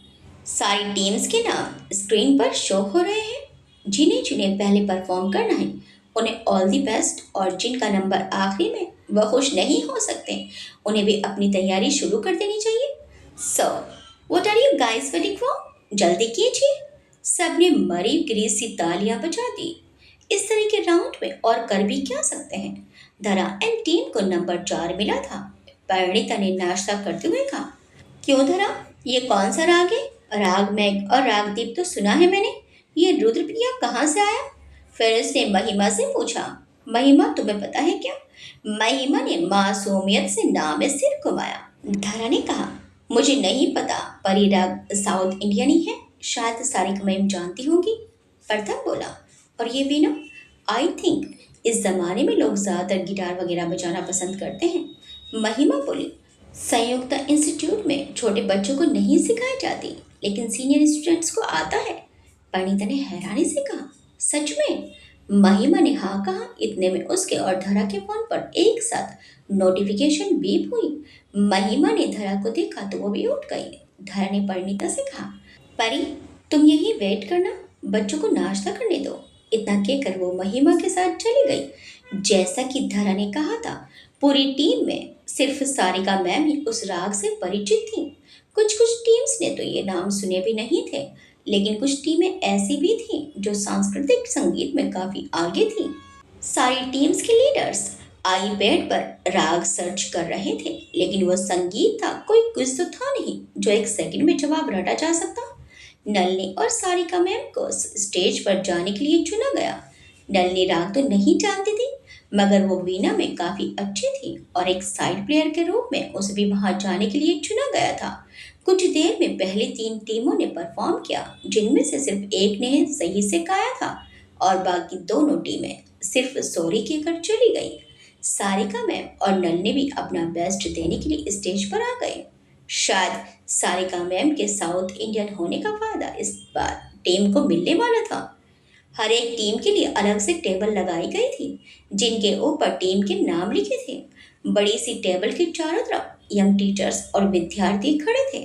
सारी टीम्स के नाम स्क्रीन पर शो हो रहे हैं। जिन्हें जिन्हें पहले परफॉर्म करना है उन्हें ऑल दी बेस्ट, और जिनका नंबर आखिरी में वह खुश नहीं हो सकते उन्हें भी अपनी तैयारी शुरू कर देनी चाहिए। So what are you guys waiting for? जल्दी कीजिए। सबने मरी ग्रीस सी तालियां बजा दी। इस तरह के राउंड में और कर भी क्या सकते हैं। धरा एंड टीम को नंबर 4 मिला था। परिणीता ने नाश्ता करते हुए कहा, क्यों धरा, ये कौन सा राग है? राग मेघ और रागदीप तो सुना है मैंने, ये रुद्रप्रिया कहाँ से आया? फिर उसने महिमा से पूछा, महिमा तुम्हें पता है क्या? महिमा ने मासूमियत से नाम में सिर घुमाया। धरा ने कहा, मुझे नहीं पता, पर ये राग साउथ इंडियन ही है, शायद सारिका मैम जानती होगी। प्रथम बोला, और ये भी ना, आई थिंक इस जमाने में लोग ज़्यादातर गिटार वगैरह बजाना पसंद करते हैं। महिमा बोली, संयुक्त इंस्टीट्यूट में छोटे बच्चों को नहीं सिखाई जाती, लेकिन सीनियर स्टूडेंट्स को आता है। परिणीता ने हैरानी से कहा, सच में? महिमा ने हाँ कहा। इतने में उसके और धरा के फोन पर एक साथ नोटिफिकेशन बीप हुई। महिमा ने धरा को देखा तो वो भी उठ गई। धरा ने परिणीता से कहा, परी तुम यहीं वेट करना, बच्चों को नाश्ता करने दो। इतना कहकर वो महिमा के साथ चली गई। जैसा कि धरा ने कहा था, पूरी टीम में सिर्फ सारिका मैम ही उस राग से परिचित थी। कुछ कुछ टीम्स ने तो ये नाम सुने भी नहीं थे, लेकिन कुछ टीमें ऐसी भी थीं जो सांस्कृतिक संगीत में काफ़ी आगे थीं। सारी टीम्स के लीडर्स आईपैड पर राग सर्च कर रहे थे, लेकिन वो संगीत था, कोई क्विज तो था नहीं जो एक सेकंड में जवाब रटा जा सकता। नलनी और सारिका मैम को स्टेज पर जाने के लिए चुना गया। नलनी राग तो नहीं जानती थी, मगर वो वीणा में काफी अच्छी थी और एक साइड प्लेयर के रूप में उसे भी वहां जाने के लिए चुना गया था। कुछ देर में पहली 3 टीमों ने परफॉर्म किया, जिनमें से सिर्फ एक ने सही से गाया था और बाकी दोनों टीमें सिर्फ सॉरी कहकर चली गई। सारिका मैम और नलनी भी अपना बेस्ट देने के लिए स्टेज पर आ गए। शायद सारिका मैम के साउथ इंडियन होने का फायदा इस बार टीम को मिलने वाला था। हर एक टीम के लिए अलग से टेबल लगाई गई थी, जिनके ऊपर टीम के नाम लिखे थे। बड़ी सी टेबल के चारों तरफ यंग टीचर्स और विद्यार्थी खड़े थे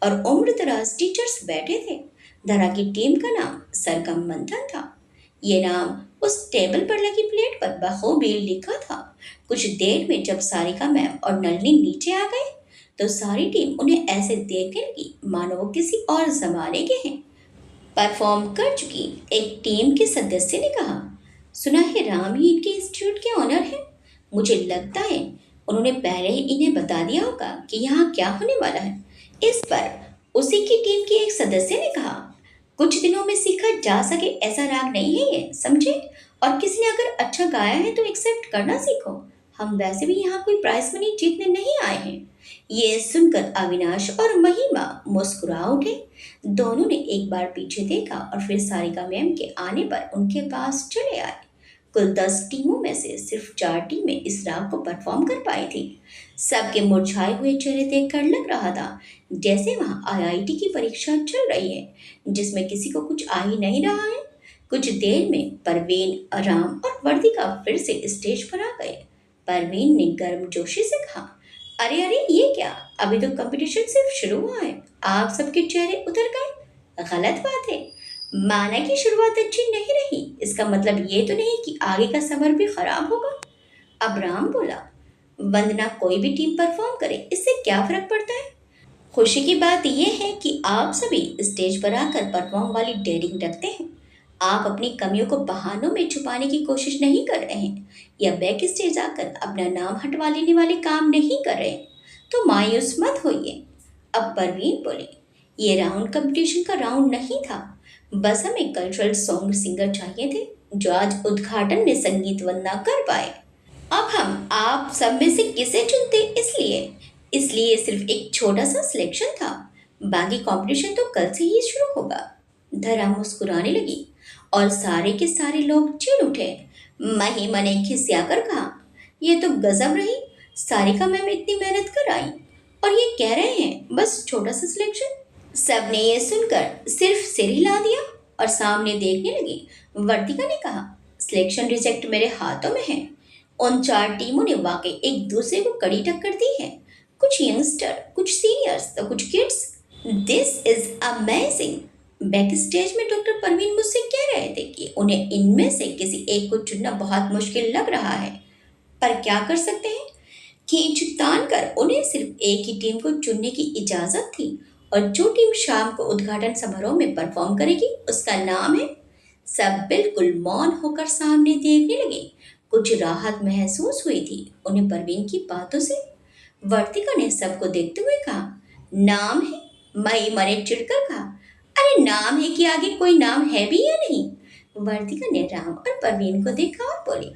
और उम्रदराज टीचर्स बैठे थे। धरा की टीम का नाम सरगम मंथन था। ये नाम उस टेबल पर लगी प्लेट पर बखूबी लिखा था। कुछ देर में जब सारिका मैम और नलिनी नीचे आ गए, तो सारी टीम उन्हें ऐसे देखने लगी मानो वो किसी और जमाने के हैं। परफॉर्म कर चुकी एक टीम के सदस्य ने कहा, सुना है राम ही इनके इंस्टीट्यूट के ऑनर हैं। मुझे लगता है उन्होंने पहले ही इन्हें बता दिया होगा कि यहाँ क्या होने वाला है। इस पर उसी की टीम के एक सदस्य ने कहा, कुछ दिनों में सीखा जा सके ऐसा राग नहीं है ये, समझे। और किसी ने अगर अच्छा गाया है तो एक्सेप्ट करना सीखो। हम वैसे भी यहाँ कोई प्राइज मनी जीतने नहीं आए हैं। ये सुनकर अविनाश और महिमा मुस्कुरा उठे। दोनों ने एक बार पीछे देखा और फिर सारिका मैम के आने पर उनके पास चले आए। कुल 10 टीमों में से सिर्फ 4 टीमें इस राग को परफॉर्म कर पाई थी। सबके मुरझाए हुए चेहरे देखकर लग रहा था जैसे वहां आईआईटी की परीक्षा चल रही है, जिसमें किसी को कुछ आ ही नहीं रहा है। कुछ देर में परवीन, राम और वर्तिका फिर से स्टेज पर आ गए। परवीन ने गर्मजोशी से कहा, अरे अरे ये क्या, अभी तो कंपटीशन सिर्फ शुरू हुआ है, आप सबके चेहरे उतर गए। गलत बात है। माना कि शुरुआत अच्छी नहीं रही, इसका मतलब ये तो नहीं कि आगे का सफर भी खराब होगा। अब राम बोला, वंदना कोई भी टीम परफॉर्म करे, इससे क्या फर्क पड़ता है। खुशी की बात यह है कि आप सभी स्टेज पर आकर परफॉर्म वाली डेयरिंग रखते हैं। आप अपनी कमियों को बहानों में छुपाने की कोशिश नहीं कर रहे हैं या बैक स्टेज आकर अपना नाम हटवा लेने वाले काम नहीं कर रहे हैं, तो मायूस मत होइए। अब परवीन बोले, ये राउंड कंपटीशन का राउंड नहीं था, बस हमें कल्चरल सॉन्ग सिंगर चाहिए थे जो आज उद्घाटन में संगीत वंदना कर पाए। अब हम आप सब में से किसे चुनते, इसलिए इसलिए सिर्फ एक छोटा सा सिलेक्शन था, बाकी कंपटीशन तो कल से ही शुरू होगा। धरा मुस्कुराने लगी और सारे के सारे लोग चिढ़ उठे। महिमा ने खिसिया कर कहा, ये तो गजब रही, सारिका मैम इतनी मेहनत कर आई और ये कह रहे हैं बस छोटा सा सिलेक्शन। सबने ये सुनकर सिर्फ सिर हिला दिया और सामने देखने लगी। वर्तिका ने कहा, सिलेक्शन रिजेक्ट मेरे हाथों में है। उन 4 टीमों ने वाकई एक दूसरे को कड़ी टक्कर दी है, कुछ यंगस्टर, कुछ सीनियर्स तो कुछ kids. This is amazing. Back stage में डॉक्टर परवीन मुझसे कह रहे थे कि उन्हें इनमें से किसी एक को चुनना बहुत मुश्किल लग रहा है, पर क्या कर सकते हैं। खींच तान कर उन्हें सिर्फ एक ही टीम को चुनने की इजाजत थी और जो टीम शाम को उद्घाटन समारोह में परफॉर्म करेगी उसका नाम है। सब बिल्कुल मौन होकर सामने देखने लगे। कुछ राहत महसूस हुई थी उन्हें परवीन की बातों से। वर्तिका ने सबको देखते हुए कहा, नाम है। महिमा ने चिढ़कर कहा, अरे नाम है कि आगे कोई नाम है भी या नहीं। वर्तिका ने राम और परवीन को देखा और बोली,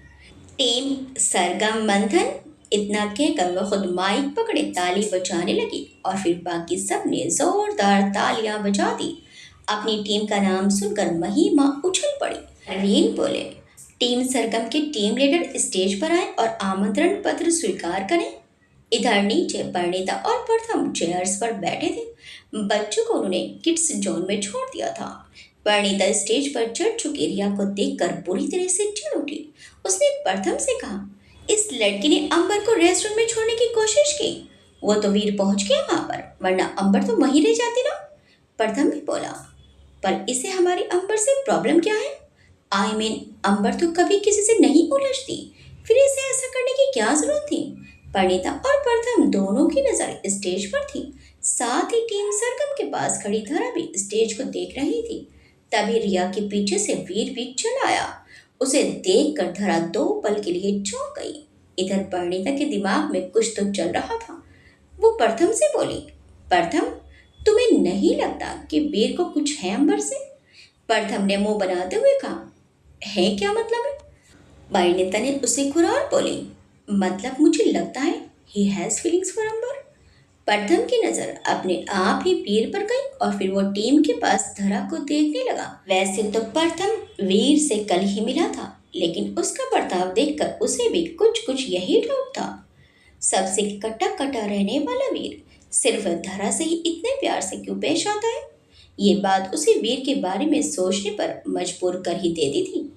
टीम सरगम मंथन। इतना कहकर वह खुद माइक पकड़े ताली बजाने लगी और फिर बाकी सब ने जोरदार तालियां बजा दी। अपनी टीम का नाम सुनकर महिमा उछल पड़ी। परवीन बोले, टीम सरगम के टीम लीडर स्टेज पर आए और आमंत्रण पत्र स्वीकार करें। इधर नीचे परिणीता और प्रथम चेयर्स पर बैठे थे। बच्चों को उन्होंने किड्स जोन में छोड़ दिया था। परिणीता स्टेज पर चढ़ चुकी रिया को देखकर बुरी तरह से चिढ़ उठी। उसने प्रथम से कहा, इस लड़की ने अंबर को रेस्टोरेंट में छोड़ने की कोशिश की, वो तो वीर पहुंच गया वहां पर, वरना अंबर तो वहीं रह जाती ना। प्रथम भी बोला, पर इसे हमारी अंबर से प्रॉब्लम क्या है। अंबर तो कभी किसी से नहीं उलझती, फिर इसे ऐसा करने की क्या जरूरत थी। परिणीता और प्रथम दोनों की नजर स्टेज पर थी। साथ ही टीम सरगम के पास खड़ी धरा भी स्टेज को देख रही थी। तभी रिया के पीछे से वीर भी चल आया। उसे देखकर धरा 2 पल के लिए चौंक गई। इधर परिणीता के दिमाग में कुछ तो चल रहा था। वो प्रथम से बोली, प्रथम, तुम्हें नहीं लगता कि वीर को कुछ है अंबर से? प्रथम ने मुंह बनाते हुए कहा, है क्या मतलब है? परिणीता ने उसे कुरार बोली, मतलब मुझे लगता है ही हैज फीलिंग्स फॉर अंबर। प्रथम की नजर अपने आप ही वीर पर गई और फिर वो टीम के पास धरा को देखने लगा। वैसे तो प्रथम वीर से कल ही मिला था, लेकिन उसका बर्ताव देखकर उसे भी कुछ कुछ यही डाउट था। सबसे कटा कटा रहने वाला वीर सिर्फ धरा से ही इतने प्यार से क्यों पेश आता है? ये बात उसे वीर के बारे में सोचने पर मजबूर कर ही देती थी।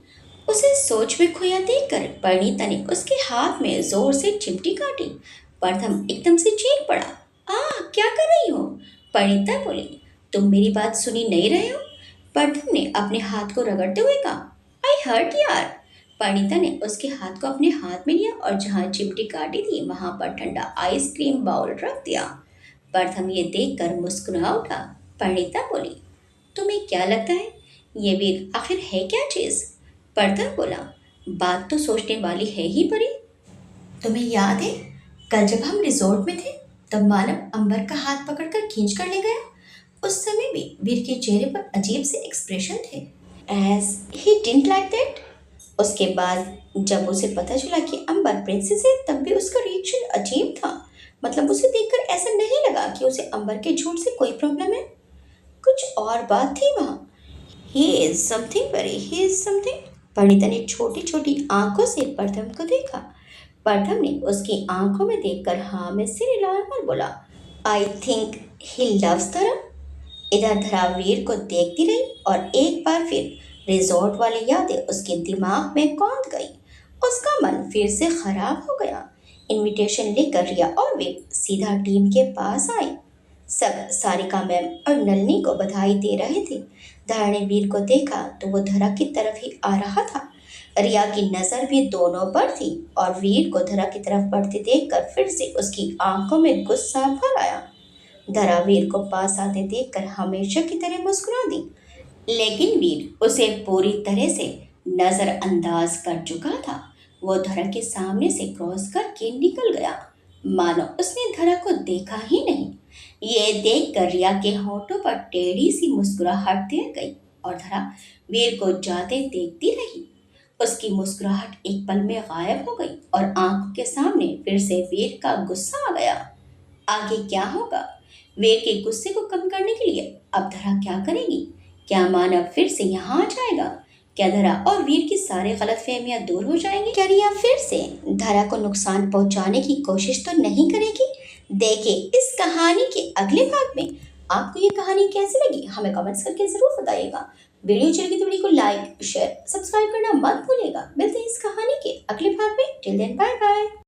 उसे सोच में खोया देखकर परिणीता ने उसके हाथ में जोर से चिमटी काटी। प्रथम एकदम से चीख पड़ा, क्या कर रही हो? परिणीता बोली, तुम मेरी बात सुनी नहीं रहे हो? प्रथम ने अपने हाथ को रगड़ते हुए कहा, आई हर्ट यार। परिणीता ने उसके हाथ को अपने हाथ में लिया और जहां चिमटी काटी थी वहां पर ठंडा आइसक्रीम बाउल रख दिया। प्रथम ये देखकर मुस्कुरा उठा। परिणीता बोली, तुम्हें क्या लगता है ये वीर आखिर है क्या चीज? प्रथम बोला, बात तो सोचने वाली है ही परी। तुम्हें याद है कल जब हम रिजॉर्ट में थे तब मानव अंबर का हाथ पकड़कर खींच कर ले गया? उस समय भी वीर के चेहरे पर अजीब से एक्सप्रेशन थे, as he didn't like that. उसके बाद जब उसे पता चला कि अंबर प्रिंसेस है तब भी उसका रिएक्शन अजीब था। मतलब उसे देखकर ऐसा नहीं लगा कि उसे अंबर के झूठ से कोई प्रॉब्लम है। कुछ और बात थी वहाँ। ही इज समथिंग परी, ही इज समथिंग। परिणीता ने छोटी छोटी आंखों से प्रथम को देखा। प्रथम ने उसकी आंखों में देखकर हाँ में सिर हिलाया और बोला, आई थिंक ही लव्स धरा। इधर धरा वीर को देखती रही और एक बार फिर रिजॉर्ट वाली यादें उसके दिमाग में कौंध गई। उसका मन फिर से खराब हो गया। इनविटेशन लेकर रिया और वीर सीधा टीम के पास आए। सब सारिका मैम और नलिनी को बधाई दे रहे थे। धरा ने वीर को देखा तो वो धरा की तरफ ही आ रहा था। रिया की नजर भी दोनों पर थी और वीर को धरा की तरफ बढ़ते देखकर फिर से उसकी आंखों में गुस्सा भर आया। धरा वीर को पास आते देखकर हमेशा की तरह मुस्कुरा दी, लेकिन वीर उसे पूरी तरह से नजरअंदाज कर चुका था। वो धरा के सामने से क्रॉस करके निकल गया, मानो उसने धरा को देखा ही नहीं। ये देखकर रिया के होठों पर टेढ़ी सी मुस्कुराहट दे गई और धरा वीर को जाते देखती रही। उसकी मुस्कुराहट एक पल में गायब हो गई और आंखों के सामने फिर से वीर का गुस्सा आ गया। आगे क्या होगा? वीर के गुस्से को कम करने के लिए अब धरा क्या करेगी? क्या मानव फिर से यहाँ आ जाएगा? क्या धरा और वीर की सारी गलतफहमियां दूर हो जाएंगी? क्या रिया फिर से धरा को नुकसान पहुंचाने की कोशिश तो नहीं करेगी? देखिए इस कहानी के अगले भाग में। आपको ये कहानी कैसी लगी हमें कमेंट्स करके जरूर बताइएगा। वीडियो अच्छी लगी तो वीडियो को लाइक शेयर सब्सक्राइब करना मत भूलिएगा। मिलते हैं इस कहानी के अगले भाग में। Till then bye bye.